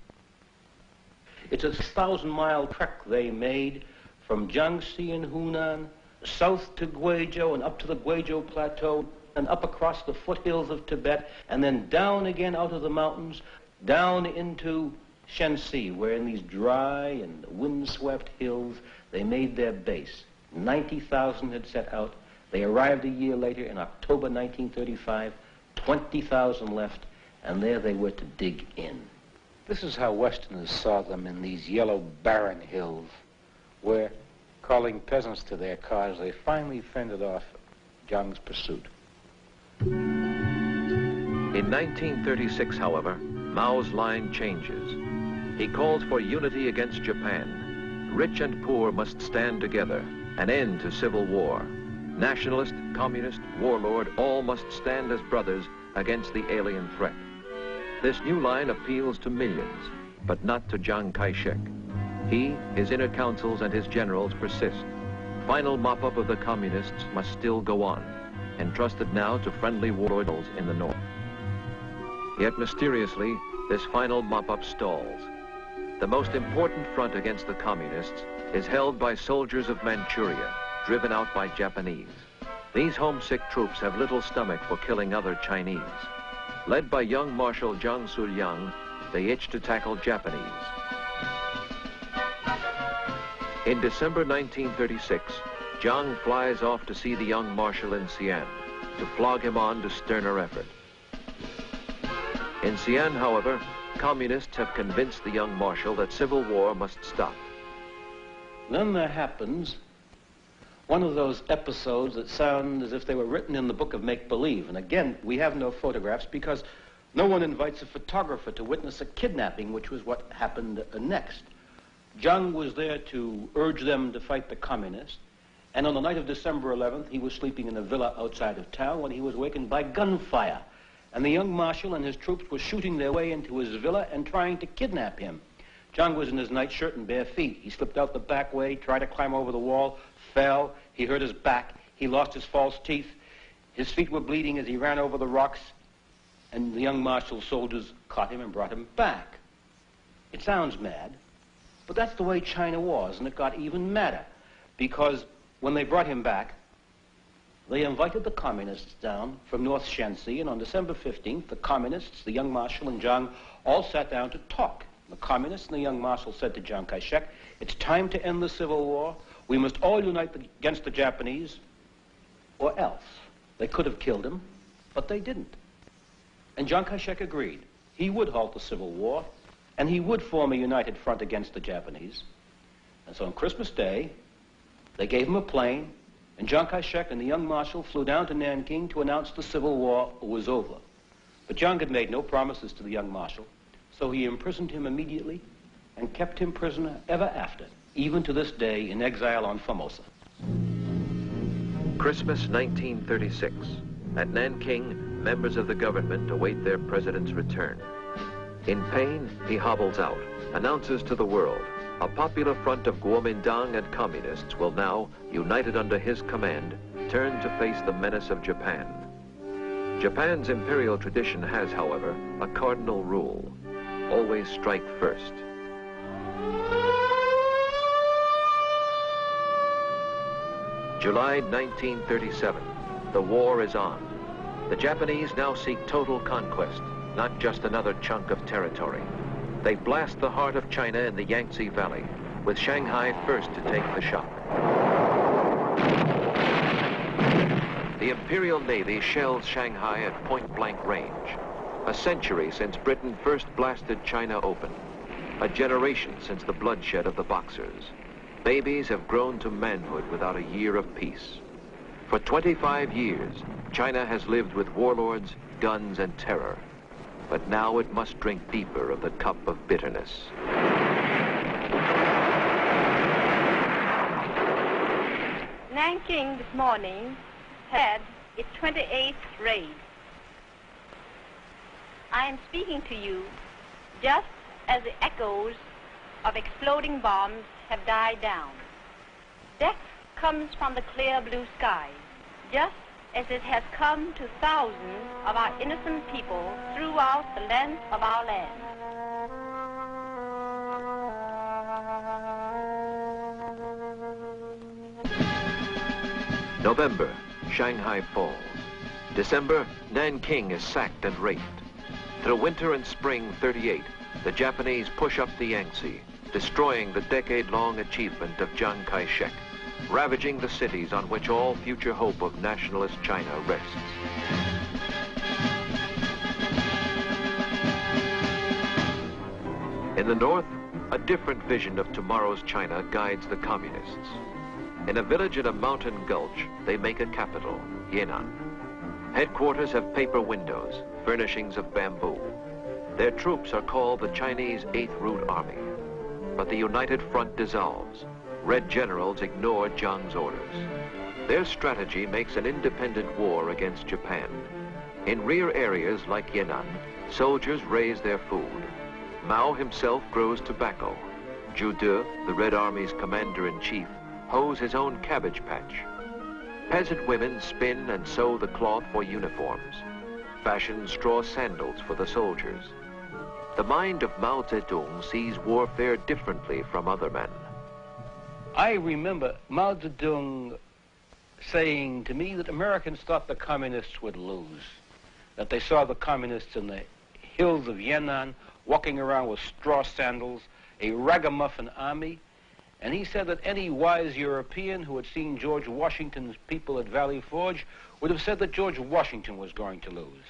It's a 1,000-mile trek they made from Jiangxi in Hunan, south to Guizhou and up to the Guizhou Plateau, and up across the foothills of Tibet, and then down again out of the mountains, down into Shenxi, where in these dry and windswept hills, they made their base. 90,000 had set out. They arrived a year later in October 1935, 20,000 left, and there they were to dig in. This is how Westerners saw them in these yellow barren hills, where, calling peasants to their cause, they finally fended off Jiang's pursuit. In 1936, however, Mao's line changes. He calls for unity against Japan. Rich and poor must stand together. An end to civil war. Nationalist, communist, warlord, all must stand as brothers against the alien threat. This new line appeals to millions, but not to Chiang Kai-shek. He, his inner councils, and his generals persist. Final mop-up of the communists must still go on, entrusted now to friendly warlords in the north. Yet mysteriously, this final mop-up stalls. The most important front against the communists is held by soldiers of Manchuria, driven out by Japanese. These homesick troops have little stomach for killing other Chinese. Led by young Marshal Zhang Suliang, they itch to tackle Japanese. In December 1936, Jiang flies off to see the young Marshal in Xi'an, to flog him on to sterner effort. In Xi'an, however, communists have convinced the young Marshal that civil war must stop. Then there happens one of those episodes that sound as if they were written in the book of make-believe. And again, we have no photographs because No one invites a photographer to witness a kidnapping, which was what happened next. Jiang was there to urge them to fight the communists, and on the night of December 11th, he was sleeping in a villa outside of town when he was awakened by gunfire. And the young marshal and his troops were shooting their way into his villa and trying to kidnap him. Jiang was in his nightshirt and bare feet. He slipped out the back way, tried to climb over the wall, fell. He hurt his back. He lost his false teeth. His feet were bleeding as he ran over the rocks, and the young marshal's soldiers caught him and brought him back. It sounds mad, but that's the way China was, and it got even madder, because when they brought him back, they invited the communists down from North Shanxi, and on December 15th, the communists, the young marshal, and Jiang all sat down to talk. The communists and the young marshal said to Chiang Kai-shek, "It's time to end the Civil War. We must all unite against the Japanese, or else." They could have killed him, but they didn't. And Chiang Kai-shek agreed. He would halt the Civil War, and he would form a united front against the Japanese. And so on Christmas Day, they gave him a plane, and Chiang Kai-shek and the young marshal flew down to Nanking to announce the Civil War was over. But Jiang had made no promises to the young marshal, so he imprisoned him immediately and kept him prisoner ever after, even to this day in exile on Formosa. Christmas 1936. At Nanking, members of the government await their president's return. In pain, he hobbles out, announces to the world, a popular front of Kuomintang and communists will now, united under his command, turn to face the menace of Japan. Japan's imperial tradition has, however, a cardinal rule: always strike first. July 1937. The war is on. The Japanese now seek total conquest, not just another chunk of territory. They blast the heart of China in the Yangtze Valley, with Shanghai first to take the shock. The Imperial Navy shells Shanghai at point-blank range. A century since Britain first blasted China open. A generation since the bloodshed of the Boxers. Babies have grown to manhood without a year of peace. For 25 years, China has lived with warlords, guns, and terror. But now it must drink deeper of the cup of bitterness. Nanking this morning had its 28th raid. I am speaking to you just as the echoes of exploding bombs have died down. Death comes from the clear blue sky, just as it has come to thousands of our innocent people throughout the length of our land. November, Shanghai falls. December, Nanking is sacked and raped. Through winter and spring 38, the Japanese push up the Yangtze, destroying the decade-long achievement of Chiang Kai-shek, ravaging the cities on which all future hope of nationalist China rests. In the north, a different vision of tomorrow's China guides the communists. In a village in a mountain gulch, they make a capital, Yan'an. Headquarters have paper windows, furnishings of bamboo. Their troops are called the Chinese 8th Route Army. But the United Front dissolves. Red generals ignore Jiang's orders. Their strategy makes an independent war against Japan. In rear areas like Yan'an, soldiers raise their food. Mao himself grows tobacco. Zhu De, the Red Army's commander-in-chief, hoes his own cabbage patch. Peasant women spin and sew the cloth for uniforms. Fashion straw sandals for the soldiers. The mind of Mao Zedong sees warfare differently from other men. I remember Mao Zedong saying to me that Americans thought the communists would lose, that they saw the communists in the hills of Yan'an walking around with straw sandals, a ragamuffin army, and he said that any wise European who had seen George Washington's people at Valley Forge would have said that George Washington was going to lose.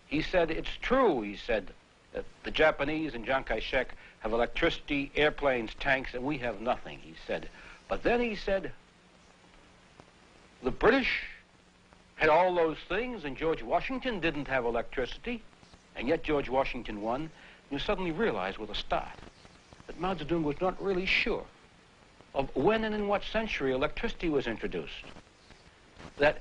He said, "It's true," he said, that the Japanese and Chiang Kai-shek have electricity, airplanes, tanks, and we have nothing, he said. But then he said, the British had all those things, and George Washington didn't have electricity, And yet George Washington won, and you suddenly realize with a start that Mao Zedong was not really sure of when and in what century electricity was introduced. That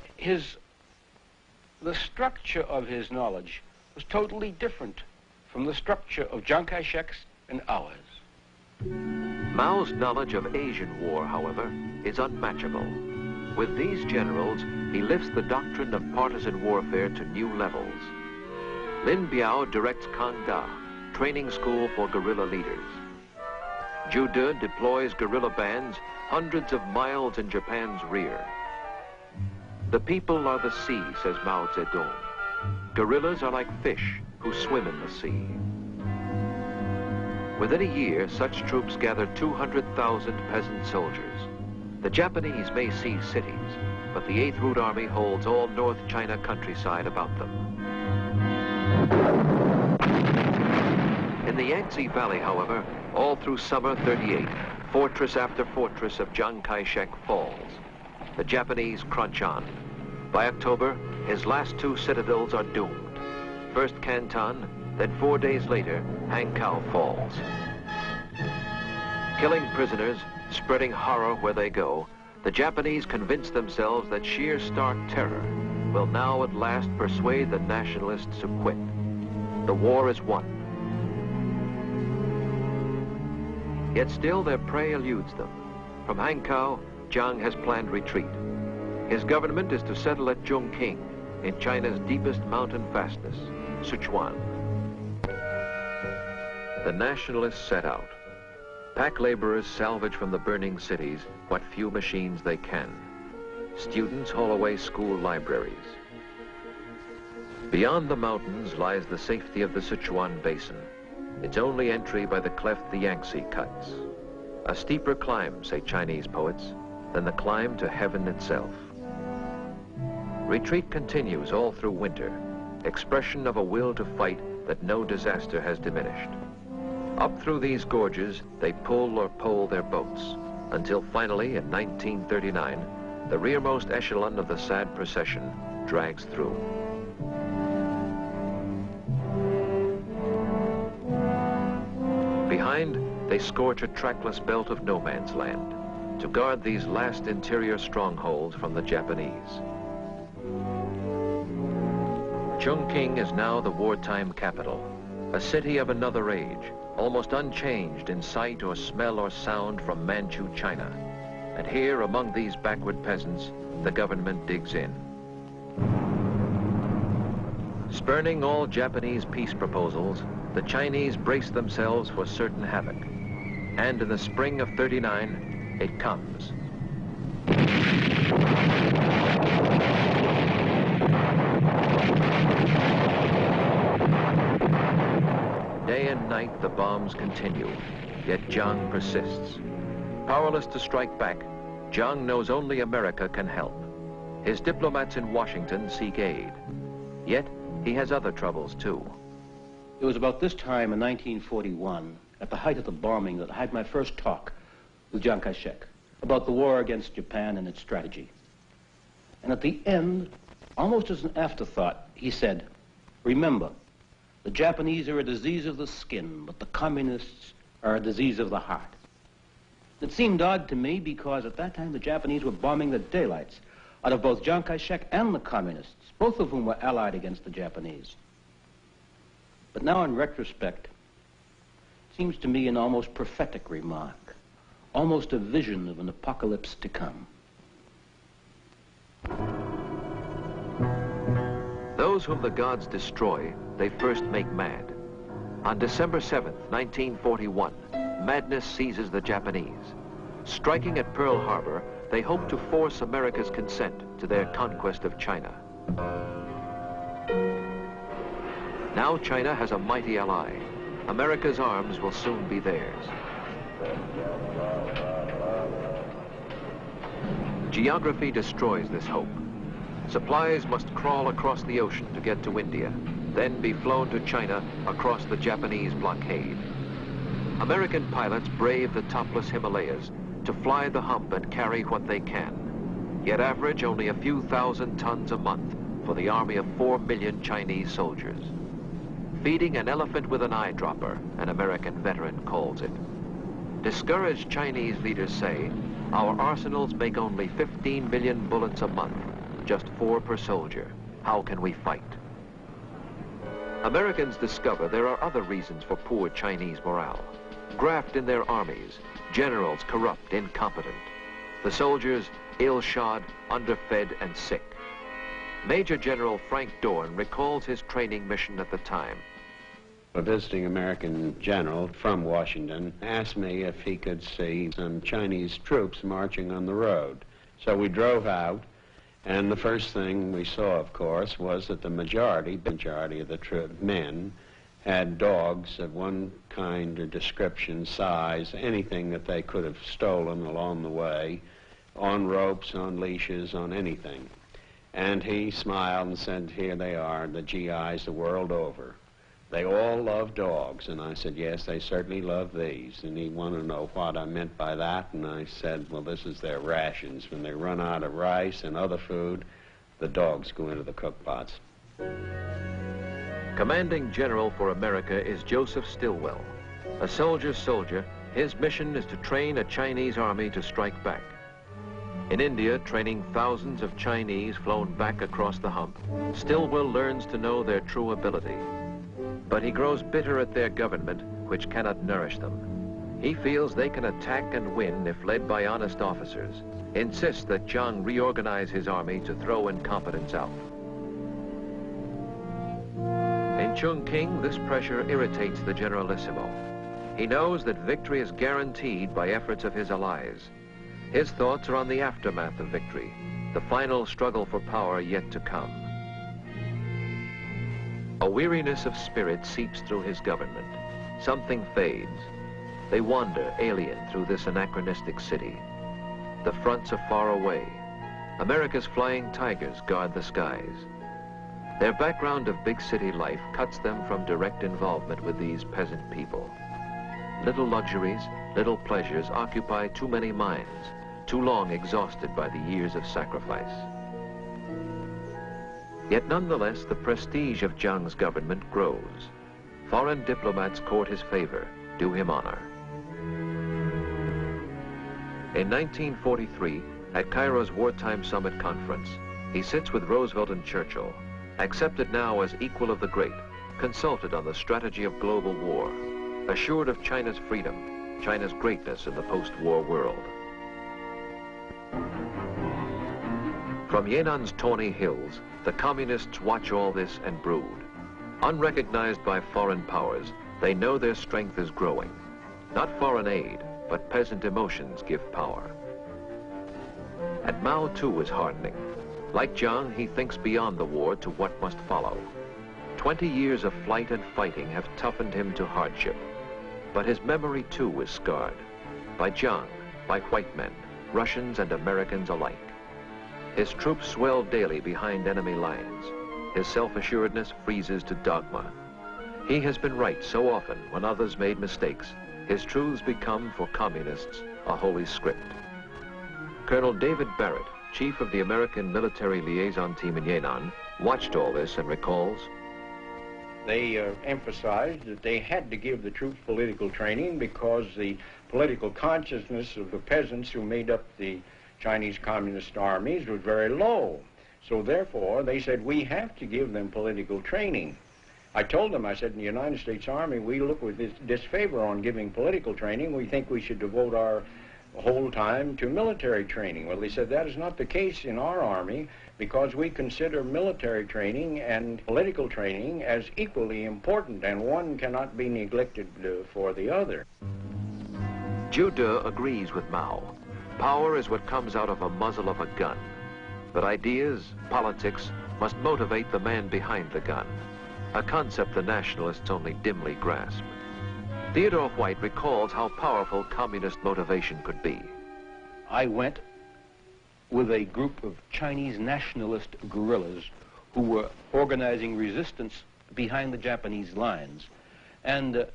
the structure of his knowledge was totally different from the structure of Chiang Kai-shek's and ours. Mao's knowledge of Asian war, however, is unmatchable. With these generals, he lifts the doctrine of partisan warfare to new levels. Lin Biao directs Kang Da, training school for guerrilla leaders. Zhu De deploys guerrilla bands hundreds of miles in Japan's rear. The people are the sea, says Mao Zedong. Guerrillas are like fish who swim in the sea. Within a year, such troops gather 200,000 peasant soldiers. The Japanese may seize cities, but the 8th Route Army holds all North China countryside about them. In the Yangtze Valley, however, all through summer '38, fortress after fortress of Chiang Kai-shek falls. The Japanese crunch on. By October, his last 2 citadels are doomed. First Canton, then 4 days later, Hankow falls. Killing prisoners, spreading horror where they go, the Japanese convince themselves that sheer stark terror will now at last persuade the nationalists to quit. The war is won. Yet still their prey eludes them. From Hankow, Jiang has planned retreat. His government is to settle at Chongqing, in China's deepest mountain fastness, Sichuan. The nationalists set out. Pack laborers salvage from the burning cities what few machines they can. Students haul away school libraries. Beyond the mountains lies the safety of the Sichuan Basin, its only entry by the cleft the Yangtze cuts. A steeper climb, say Chinese poets, than the climb to heaven itself. Retreat continues all through winter, expression of a will to fight that no disaster has diminished. Up through these gorges, they pull or pole their boats, until finally, in 1939, the rearmost echelon of the sad procession drags through. Behind, they scorch a trackless belt of no man's land to guard these last interior strongholds from the Japanese. Chongqing is now the wartime capital, a city of another age, almost unchanged in sight or smell or sound from Manchu China. And here, among these backward peasants, the government digs in. Spurning all Japanese peace proposals, the Chinese brace themselves for certain havoc. And in the spring of '39, it comes. Day and night, the bombs continue, yet Jiang persists. Powerless to strike back, Jiang knows only America can help. His diplomats in Washington seek aid. Yet, he has other troubles, too. It was about this time in 1941, at the height of the bombing, that I had my first talk with Chiang Kai-shek about the war against Japan and its strategy. And at the end, almost as an afterthought, he said, "Remember, the Japanese are a disease of the skin, but the communists are a disease of the heart." It seemed odd to me because at that time the Japanese were bombing the daylights out of both Chiang Kai-shek and the communists, both of whom were allied against the Japanese. But now in retrospect, it seems to me an almost prophetic remark, almost a vision of an apocalypse to come. Those whom the gods destroy, they first make mad. On December 7th, 1941, madness seizes the Japanese. Striking at Pearl Harbor, they hope to force America's consent to their conquest of China. Now China has a mighty ally. America's arms will soon be theirs. Geography destroys this hope. Supplies must crawl across the ocean to get to India, then be flown to China across the Japanese blockade. American pilots brave the topless Himalayas to fly the hump and carry what they can, yet average only a few thousand tons a month for the army of 4 million Chinese soldiers. Feeding an elephant with an eyedropper, an American veteran calls it. Discouraged Chinese leaders say, our arsenals make only 15 million bullets a month, just 4 per soldier. How can we fight? Americans discover there are other reasons for poor Chinese morale. Graft in their armies, generals corrupt, incompetent. The soldiers ill-shod, underfed, and sick. Major General Frank Dorn recalls his training mission at the time. A visiting American general from Washington asked me if he could see some Chinese troops marching on the road. So we drove out, and the first thing we saw, of course, was that the majority of the men had dogs of one kind or description, size, anything that they could have stolen along the way, on ropes, on leashes, on anything. And he smiled and said, here they are, the GIs the world over. They all love dogs. And I said, yes, they certainly love these. And he wanted to know what I meant by that. And I said, well, this is their rations. When they run out of rice and other food, the dogs go into the cook pots. Commanding General for America is Joseph Stilwell. A soldier's soldier, his mission is to train a Chinese army to strike back. In India, training thousands of Chinese flown back across the hump, Stilwell learns to know their true ability. But he grows bitter at their government, which cannot nourish them. He feels they can attack and win if led by honest officers, insists that Chiang reorganize his army to throw incompetence out. In Chungking, this pressure irritates the Generalissimo. He knows that victory is guaranteed by efforts of his allies. His thoughts are on the aftermath of victory, the final struggle for power yet to come. A weariness of spirit seeps through his government. Something fades. They wander alien through this anachronistic city. The fronts are far away. America's flying tigers guard the skies. Their background of big city life cuts them from direct involvement with these peasant people. Little luxuries, little pleasures occupy too many minds, too long exhausted by the years of sacrifice. Yet nonetheless, the prestige of Chiang's government grows. Foreign diplomats court his favor, do him honor. In 1943, at Cairo's Wartime Summit Conference, he sits with Roosevelt and Churchill, accepted now as equal of the great, consulted on the strategy of global war, assured of China's freedom, China's greatness in the post-war world. From Yennan's tawny hills, the communists watch all this and brood. Unrecognized by foreign powers, they know their strength is growing. Not foreign aid, but peasant emotions give power. And Mao too is hardening. Like Chiang, he thinks beyond the war to what must follow. 20 years of flight and fighting have toughened him to hardship. But his memory too is scarred. By Chiang, by white men, Russians and Americans alike. His troops swell daily behind enemy lines. His self-assuredness freezes to dogma. He has been right so often when others made mistakes. His truths become, for communists, a holy script. Colonel David Barrett, chief of the American military liaison team in Yan'an, watched all this and recalls, they emphasized that they had to give the troops political training because the political consciousness of the peasants who made up the Chinese Communist armies was very low. So therefore, they said, we have to give them political training. I told them, I said, in the United States Army, we look with disfavor on giving political training. We think we should devote our whole time to military training. Well, they said, that is not the case in our Army because we consider military training and political training as equally important, and one cannot be neglected for the other. Zhu De agrees with Mao. Power is what comes out of a muzzle of a gun. But ideas, politics, must motivate the man behind the gun, a concept the nationalists only dimly grasp. Theodore White recalls how powerful communist motivation could be. I went with a group of Chinese nationalist guerrillas who were organizing resistance behind the Japanese lines. And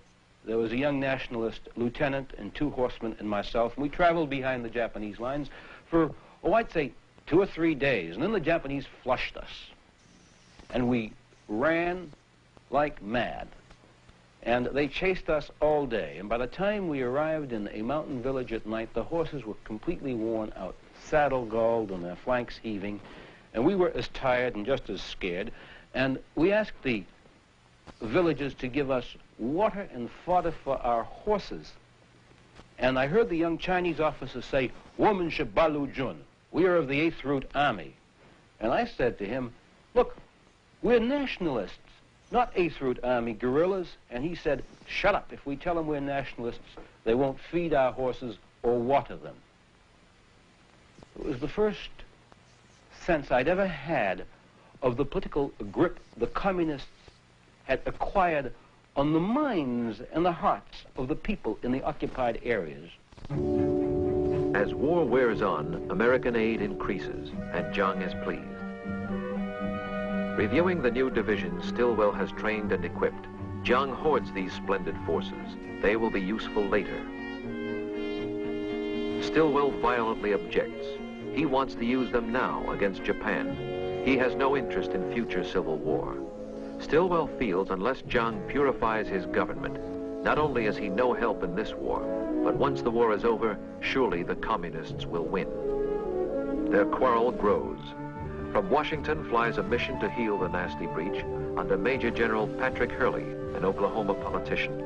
there was a young nationalist lieutenant and 2 horsemen and myself, and we traveled behind the Japanese lines for, oh, I'd say 2 or 3 days. And then the Japanese flushed us. And we ran like mad. And they chased us all day. And by the time we arrived in a mountain village at night, the horses were completely worn out, saddle-galled and their flanks heaving. And we were as tired and just as scared. And we asked the villagers to give us water and fodder for our horses. And I heard the young Chinese officer say, "Woman Shabalu Jun, we are of the 8th Route Army." And I said to him, "Look, we're nationalists, not 8th Route Army guerrillas." And he said, "Shut up. If we tell them we're nationalists, they won't feed our horses or water them." It was the first sense I'd ever had of the political grip the communists had acquired on the minds and the hearts of the people in the occupied areas. As war wears on, American aid increases, and Jiang is pleased. Reviewing the new divisions Stilwell has trained and equipped, Jiang hoards these splendid forces. They will be useful later. Stillwell violently objects. He wants to use them now against Japan. He has no interest in future civil war. Stillwell feels unless Jiang purifies his government, not only is he no help in this war, but once the war is over, surely the communists will win. Their quarrel grows. From Washington flies a mission to heal the nasty breach under Major General Patrick Hurley, an Oklahoma politician.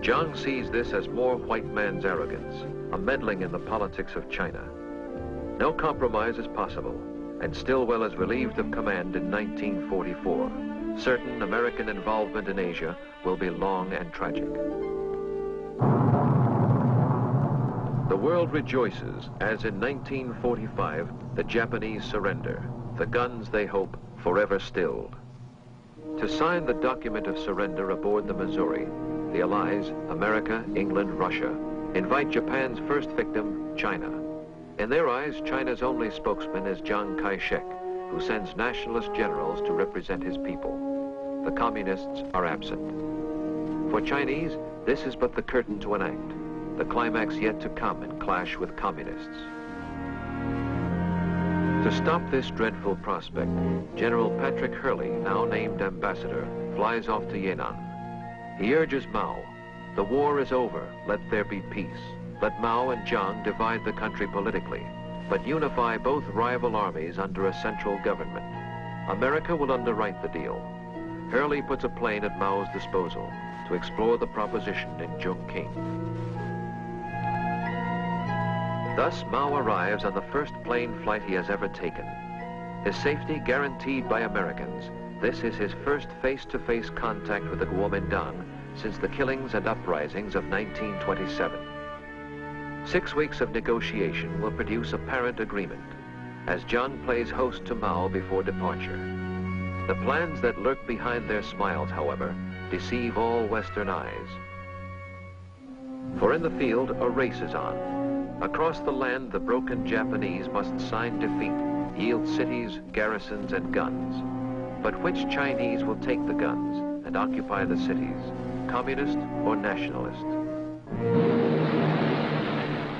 Jiang sees this as more white man's arrogance, a meddling in the politics of China. No compromise is possible, and Stillwell is relieved of command in 1944. Certain American involvement in Asia will be long and tragic. The world rejoices as in 1945 the Japanese surrender, the guns they hope forever stilled. To sign the document of surrender aboard the Missouri, the Allies, America, England, Russia, invite Japan's first victim, China. In their eyes, China's only spokesman is Chiang Kai-shek, who sends nationalist generals to represent his people. The communists are absent. For Chinese, this is but the curtain to an act, the climax yet to come in clash with communists. To stop this dreadful prospect, General Patrick Hurley, now named ambassador, flies off to Yan'an. He urges Mao, "The war is over, let there be peace. Let Mao and Jiang divide the country politically, but unify both rival armies under a central government. America will underwrite the deal." Hurley puts a plane at Mao's disposal to explore the proposition in Chongqing. Thus, Mao arrives on the first plane flight he has ever taken. His safety guaranteed by Americans, this is his first face-to-face contact with the Kuomintang since the killings and uprisings of 1927. 6 weeks of negotiation will produce apparent agreement, as Jiang plays host to Mao before departure. The plans that lurk behind their smiles, however, deceive all Western eyes. For in the field, a race is on. Across the land, the broken Japanese must sign defeat, yield cities, garrisons, and guns. But which Chinese will take the guns and occupy the cities, communist or nationalist?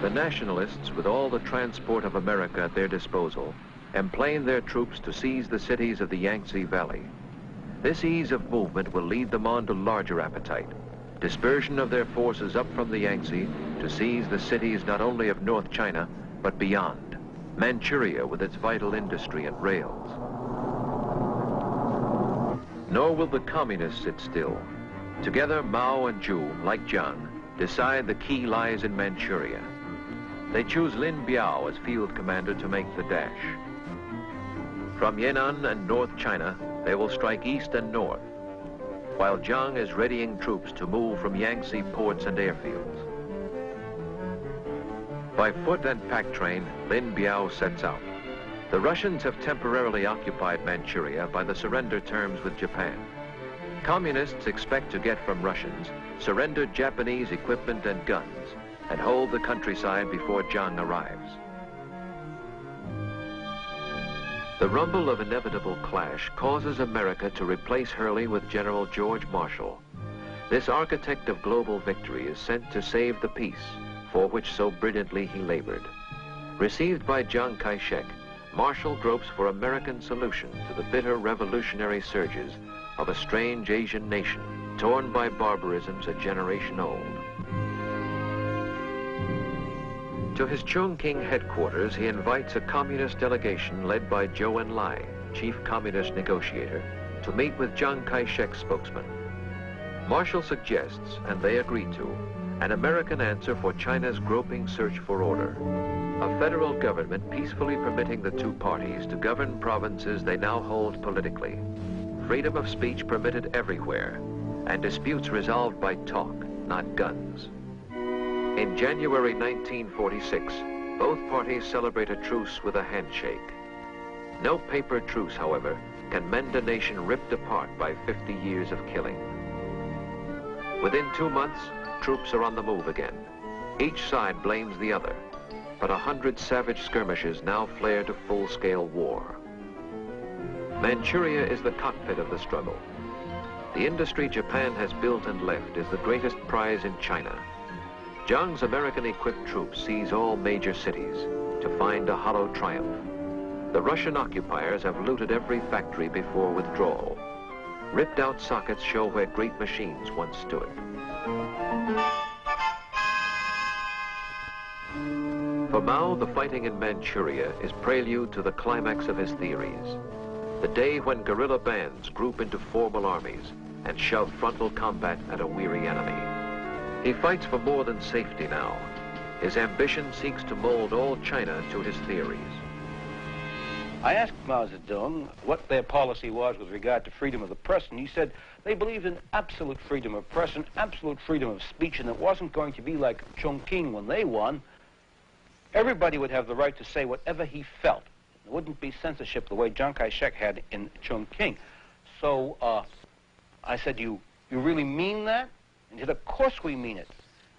The nationalists, with all the transport of America at their disposal, emplane their troops to seize the cities of the Yangtze Valley. This ease of movement will lead them on to larger appetite, dispersion of their forces up from the Yangtze to seize the cities not only of North China, but beyond, Manchuria with its vital industry and rails. Nor will the communists sit still. Together, Mao and Zhu, like Jiang, decide the key lies in Manchuria. They choose Lin Biao as field commander to make the dash. From Yan'an and North China, they will strike east and north, while Jiang is readying troops to move from Yangtze ports and airfields. By foot and pack train, Lin Biao sets out. The Russians have temporarily occupied Manchuria by the surrender terms with Japan. Communists expect to get from Russians surrendered Japanese equipment and guns and hold the countryside before Jiang arrives. The rumble of inevitable clash causes America to replace Hurley with General George Marshall. This architect of global victory is sent to save the peace for which so brilliantly he labored. Received by Chiang Kai-shek, Marshall gropes for American solution to the bitter revolutionary surges of a strange Asian nation torn by barbarisms a generation old. To his Chongqing headquarters, he invites a communist delegation led by Zhou Enlai, chief communist negotiator, to meet with Chiang Kai-shek's spokesman. Marshall suggests, and they agree to, an American answer for China's groping search for order. A federal government peacefully permitting the two parties to govern provinces they now hold politically. Freedom of speech permitted everywhere, and disputes resolved by talk, not guns. In January 1946, both parties celebrate a truce with a handshake. No paper truce, however, can mend a nation ripped apart by 50 years of killing. Within 2 months, troops are on the move again. Each side blames the other, but 100 savage skirmishes now flare to full-scale war. Manchuria is the cockpit of the struggle. The industry Japan has built and left is the greatest prize in China. Jiang's American-equipped troops seize all major cities to find a hollow triumph. The Russian occupiers have looted every factory before withdrawal. Ripped out sockets show where great machines once stood. For Mao, the fighting in Manchuria is prelude to the climax of his theories. The day when guerrilla bands group into formal armies and shove frontal combat at a weary enemy. He fights for more than safety now. His ambition seeks to mold all China to his theories. I asked Mao Zedong what their policy was with regard to freedom of the press, and he said they believed in absolute freedom of press and absolute freedom of speech, and it wasn't going to be like Chongqing when they won. Everybody would have the right to say whatever he felt. There wouldn't be censorship the way Chiang Kai-shek had in Chongqing. So I said, you really mean that? And he said, of course we mean it.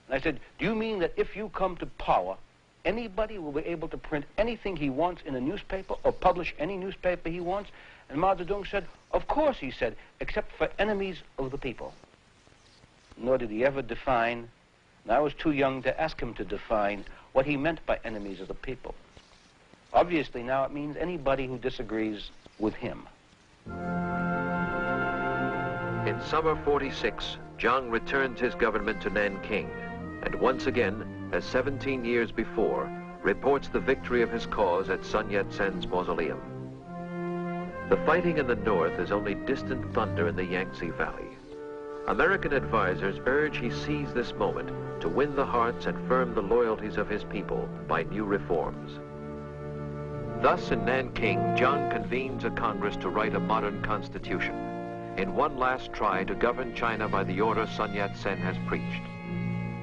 And I said, do you mean that if you come to power, anybody will be able to print anything he wants in a newspaper or publish any newspaper he wants? And Mao Zedong said, of course, he said, except for enemies of the people. Nor did he ever define, and I was too young to ask him to define what he meant by enemies of the people. Obviously, now it means anybody who disagrees with him. In summer 46, Jiang returns his government to Nanking, and once again, as 17 years before, reports the victory of his cause at Sun Yat-sen's mausoleum. The fighting in the north is only distant thunder in the Yangtze Valley. American advisors urge he seize this moment to win the hearts and firm the loyalties of his people by new reforms. Thus, in Nanking, Jiang convenes a Congress to write a modern constitution, in one last try to govern China by the order Sun Yat-sen has preached.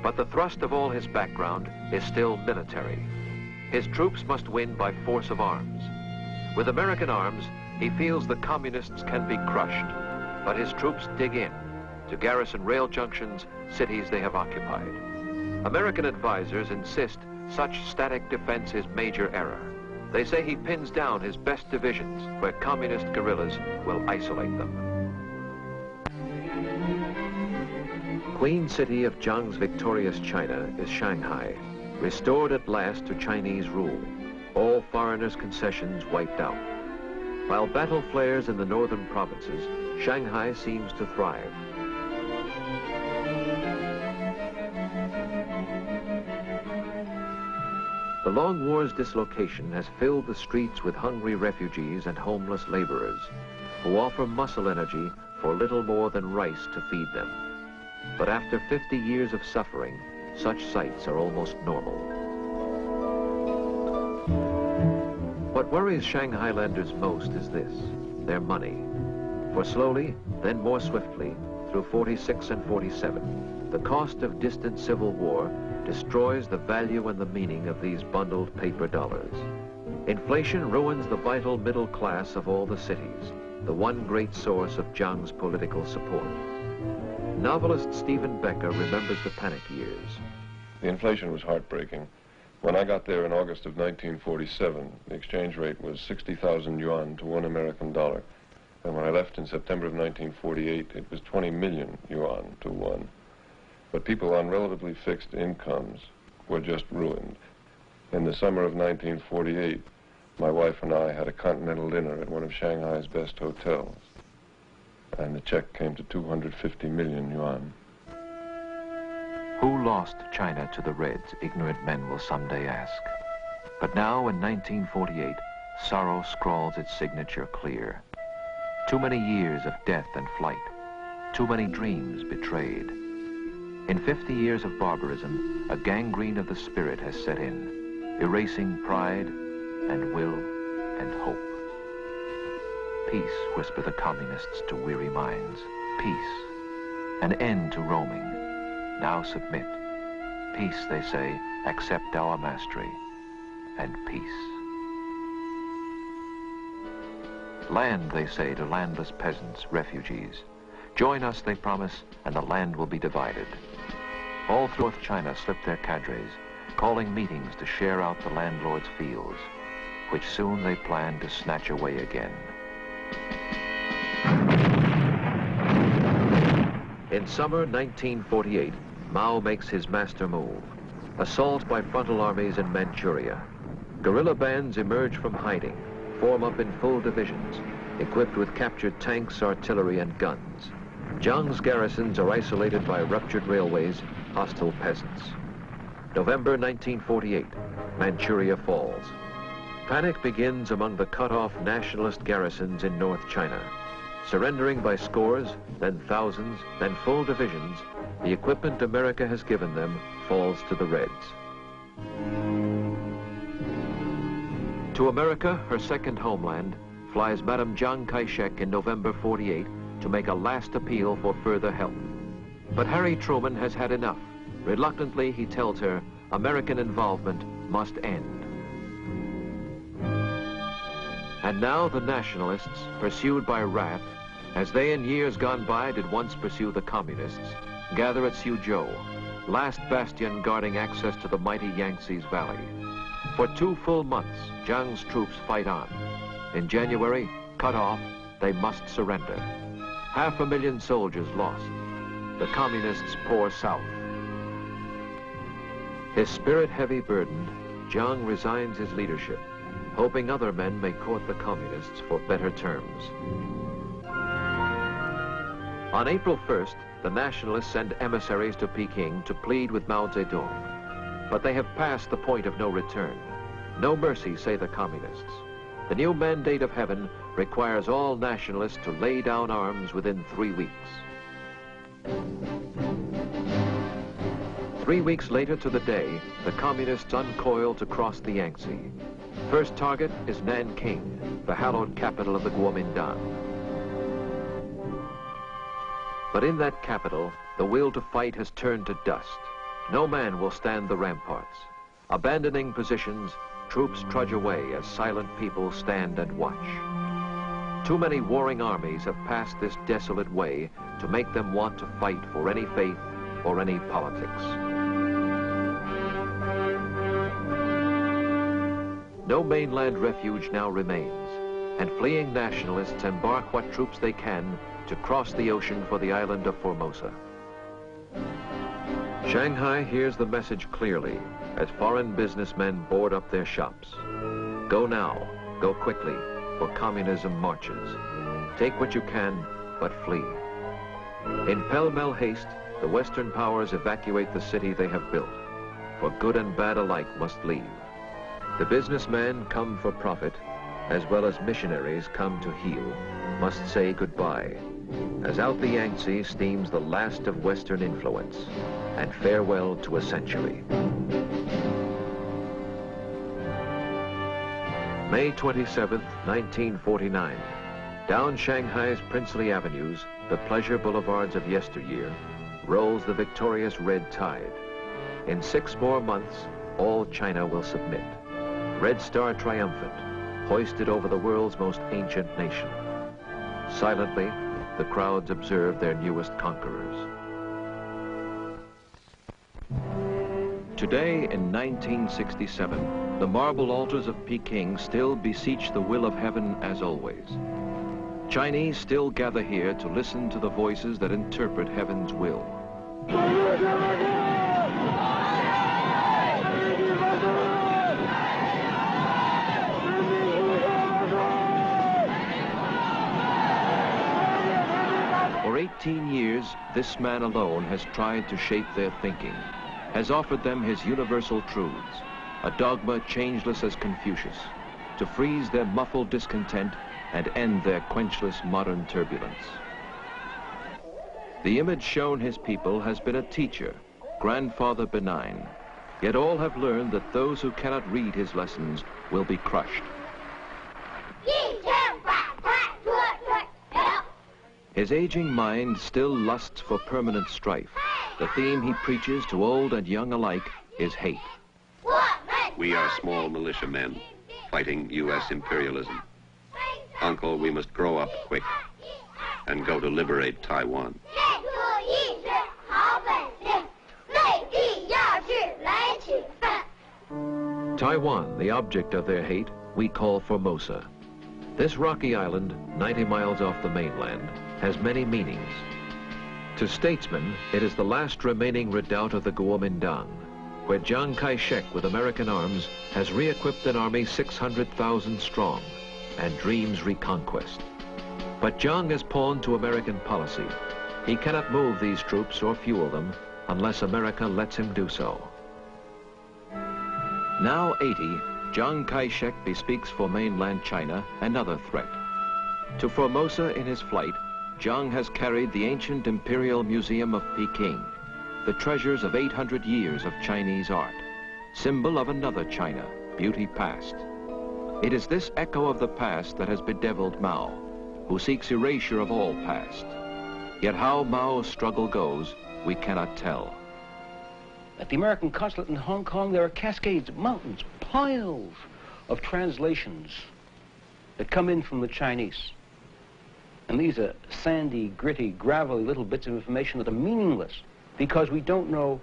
But the thrust of all his background is still military. His troops must win by force of arms. With American arms, he feels the communists can be crushed, but his troops dig in to garrison rail junctions, cities they have occupied. American advisors insist such static defense is major error. They say he pins down his best divisions where communist guerrillas will isolate them. Queen city of Jiang's victorious China is Shanghai, restored at last to Chinese rule, all foreigners' concessions wiped out. While battle flares in the northern provinces, Shanghai seems to thrive. The long war's dislocation has filled the streets with hungry refugees and homeless laborers who offer muscle energy for little more than rice to feed them. But after 50 years of suffering, such sights are almost normal. What worries Shanghailanders most is this, their money. For slowly, then more swiftly, through 46 and 47, the cost of distant civil war destroys the value and the meaning of these bundled paper dollars. Inflation ruins the vital middle class of all the cities, the one great source of Jiang's political support. Novelist Stephen Becker remembers the panic years. The inflation was heartbreaking. When I got there in August of 1947, the exchange rate was 60,000 yuan to 1 American dollar. And when I left in September of 1948, it was 20 million yuan to 1. But people on relatively fixed incomes were just ruined. In the summer of 1948, my wife and I had a continental dinner at one of Shanghai's best hotels. and the check came to 250 million yuan. Who lost China to the Reds, ignorant men will someday ask. But now, in 1948, sorrow scrawls its signature clear. Too many years of death and flight, too many dreams betrayed. In 50 years of barbarism, a gangrene of the spirit has set in, erasing pride and will and hope. Peace, whisper the communists to weary minds. Peace. An end to roaming. Now submit. Peace, they say, accept our mastery. And peace. Land, they say, to landless peasants, refugees. Join us, they promise, and the land will be divided. All through North China slip their cadres, calling meetings to share out the landlord's fields, which soon they plan to snatch away again. In summer 1948, Mao makes his master move. Assault by frontal armies in Manchuria. Guerrilla bands emerge from hiding, form up in full divisions, equipped with captured tanks, artillery, and guns. Jiang's garrisons are isolated by ruptured railways, hostile peasants. November 1948, Manchuria falls. Panic begins among the cut-off nationalist garrisons in North China. Surrendering by scores, then thousands, then full divisions, the equipment America has given them falls to the Reds. To America, her second homeland, flies Madame Chiang Kai-shek in November 48 to make a last appeal for further help. But Harry Truman has had enough. Reluctantly, he tells her American involvement must end. And now the nationalists, pursued by wrath, as they in years gone by did once pursue the communists, gather at Suzhou, last bastion guarding access to the mighty Yangtze's valley. For 2 full months, Jiang's troops fight on. In January, cut off, they must surrender. 500,000 soldiers lost. The communists pour south. His spirit heavy burdened, Jiang resigns his leadership, hoping other men may court the communists for better terms. On April 1st, the nationalists send emissaries to Peking to plead with Mao Zedong. But they have passed the point of no return. No mercy, say the communists. The new mandate of heaven requires all nationalists to lay down arms within 3 weeks. 3 weeks later to the day, the communists uncoil to cross the Yangtze. First target is Nanking, the hallowed capital of the Kuomintang. But in that capital, the will to fight has turned to dust. No man will stand the ramparts. Abandoning positions, troops trudge away as silent people stand and watch. Too many warring armies have passed this desolate way to make them want to fight for any faith or any politics. No mainland refuge now remains, and fleeing nationalists embark what troops they can to cross the ocean for the island of Formosa. Shanghai hears the message clearly as foreign businessmen board up their shops. Go now, go quickly, for communism marches. Take what you can, but flee. In pell-mell haste, the Western powers evacuate the city they have built, for good and bad alike must leave. The businessmen come for profit, as well as missionaries come to heal, must say goodbye, as out the Yangtze steams the last of Western influence, and farewell to a century. May 27th, 1949. Down Shanghai's princely avenues, the pleasure boulevards of yesteryear, rolls the victorious red tide. In 6 more months, all China will submit. Red Star triumphant, hoisted over the world's most ancient nation. Silently, the crowds observe their newest conquerors. Today, in 1967, the marble altars of Peking still beseech the will of heaven as always. Chinese still gather here to listen to the voices that interpret heaven's will. 18 years, this man alone has tried to shape their thinking, has offered them his universal truths, a dogma changeless as Confucius, to freeze their muffled discontent and end their quenchless modern turbulence. The image shown his people has been a teacher, grandfather benign, yet all have learned that those who cannot read his lessons will be crushed. His aging mind still lusts for permanent strife. The theme he preaches to old and young alike is hate. We are small militiamen fighting U.S. imperialism. Uncle, we must grow up quick and go to liberate Taiwan. Taiwan, the object of their hate, we call Formosa. This rocky island, 90 miles off the mainland, has many meanings. To statesmen, it is the last remaining redoubt of the Kuomintang, where Chiang Kai-shek with American arms has re-equipped an army 600,000 strong and dreams reconquest. But Chiang is pawned to American policy. He cannot move these troops or fuel them unless America lets him do so. Now 80, Chiang Kai-shek bespeaks for mainland China another threat. To Formosa in his flight, Chiang has carried the ancient Imperial Museum of Peking, the treasures of 800 years of Chinese art, symbol of another China, beauty past. It is this echo of the past that has bedeviled Mao, who seeks erasure of all past. Yet how Mao's struggle goes, we cannot tell. At the American consulate in Hong Kong, there are cascades, mountains, piles of translations that come in from the Chinese. And these are sandy, gritty, gravelly little bits of information that are meaningless because we don't know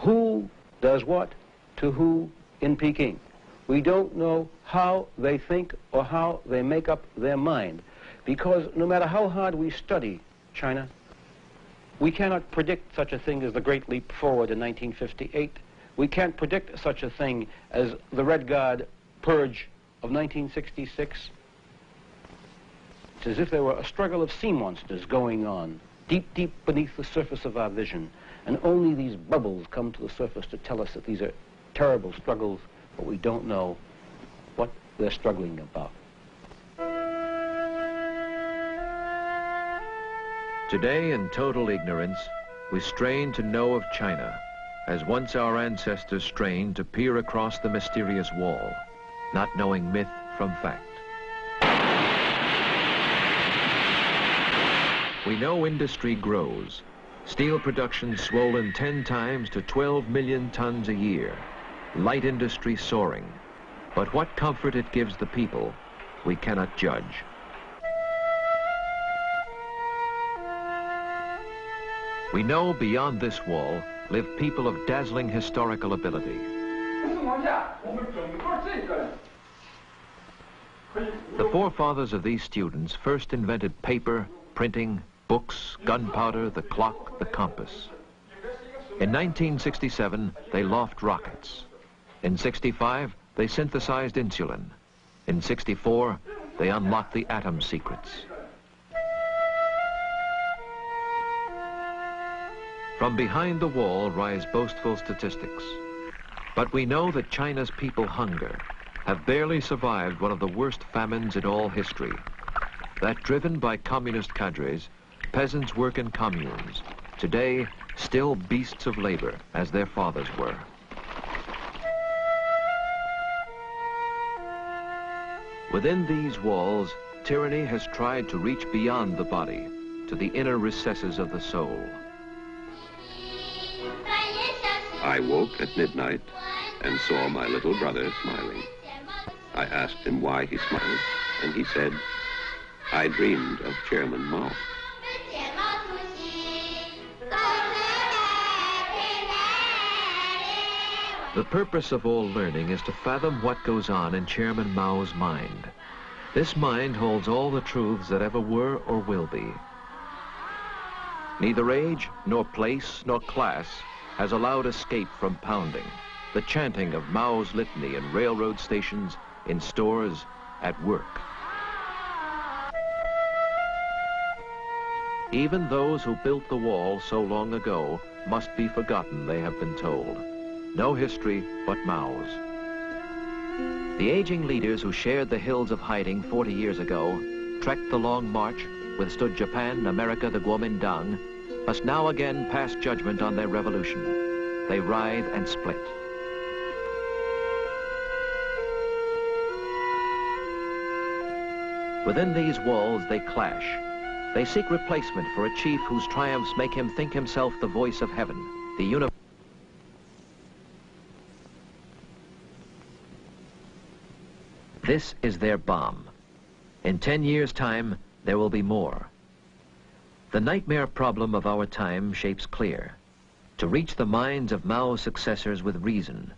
who does what to who in Peking. We don't know how they think or how they make up their mind, because no matter how hard we study China, we cannot predict such a thing as the Great Leap Forward in 1958. We can't predict such a thing as the Red Guard purge of 1966. It's as if there were a struggle of sea monsters going on, deep, deep beneath the surface of our vision, and only these bubbles come to the surface to tell us that these are terrible struggles, but we don't know what they're struggling about. Today, in total ignorance, we strain to know of China, as once our ancestors strained to peer across the mysterious wall, not knowing myth from fact. We know industry grows. Steel production swollen 10 times to 12 million tons a year. Light industry soaring. But what comfort it gives the people, we cannot judge. We know beyond this wall live people of dazzling historical ability. The forefathers of these students first invented paper, printing, books, gunpowder, the clock, the compass. In 1967, they loft rockets. In 65, they synthesized insulin. In 64, they unlocked the atom secrets. From behind the wall rise boastful statistics. But we know that China's people hunger, have barely survived one of the worst famines in all history. That driven by communist cadres, peasants work in communes, today still beasts of labor as their fathers were. Within these walls, tyranny has tried to reach beyond the body, to the inner recesses of the soul. I woke at midnight and saw my little brother smiling. I asked him why he smiled, and he said, I dreamed of Chairman Mao. The purpose of all learning is to fathom what goes on in Chairman Mao's mind. This mind holds all the truths that ever were or will be. Neither age, nor place, nor class has allowed escape from pounding, the chanting of Mao's litany in railroad stations, in stores, at work. Even those who built the wall so long ago must be forgotten, they have been told. No history but Mao's. The aging leaders who shared the hills of hiding 40 years ago, trekked the long march, withstood Japan, America, the Kuomintang, must now again pass judgment on their revolution. They writhe and split. Within these walls, they clash. They seek replacement for a chief whose triumphs make him think himself the voice of heaven, the universe. This is their bomb. In 10 years' time, there will be more. The nightmare problem of our time shapes clear: to reach the minds of Mao's successors with reason,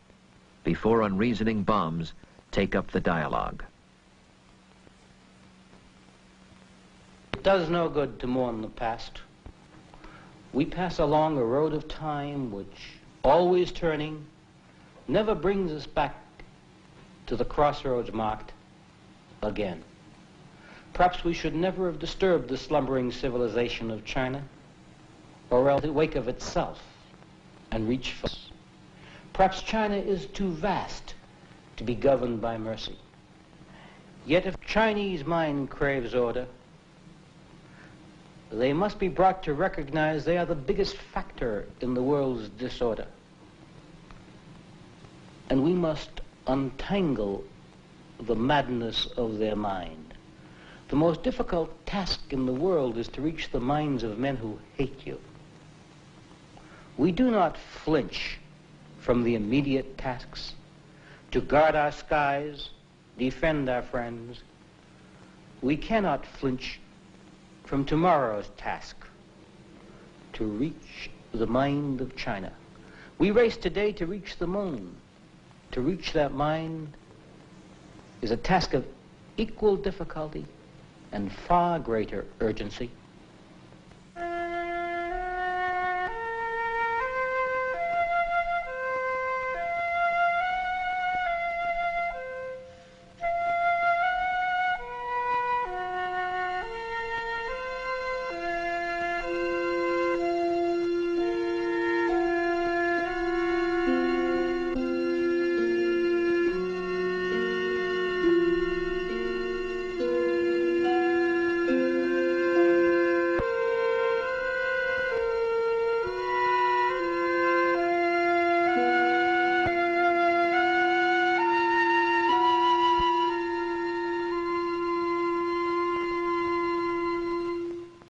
before unreasoning bombs take up the dialogue. It does no good to mourn the past. We pass along a road of time which, always turning, never brings us back to the crossroads marked again. Perhaps we should never have disturbed the slumbering civilization of China, or else wake of itself and reach for us. Perhaps China is too vast to be governed by mercy. Yet if Chinese mind craves order, they must be brought to recognize they are the biggest factor in the world's disorder. And we must untangle the madness of their mind. The most difficult task in the world is to reach the minds of men who hate you. We do not flinch from the immediate tasks to guard our skies, defend our friends. We cannot flinch from tomorrow's task, to reach the mind of China. We race today to reach the moon. To reach that mind is a task of equal difficulty and far greater urgency.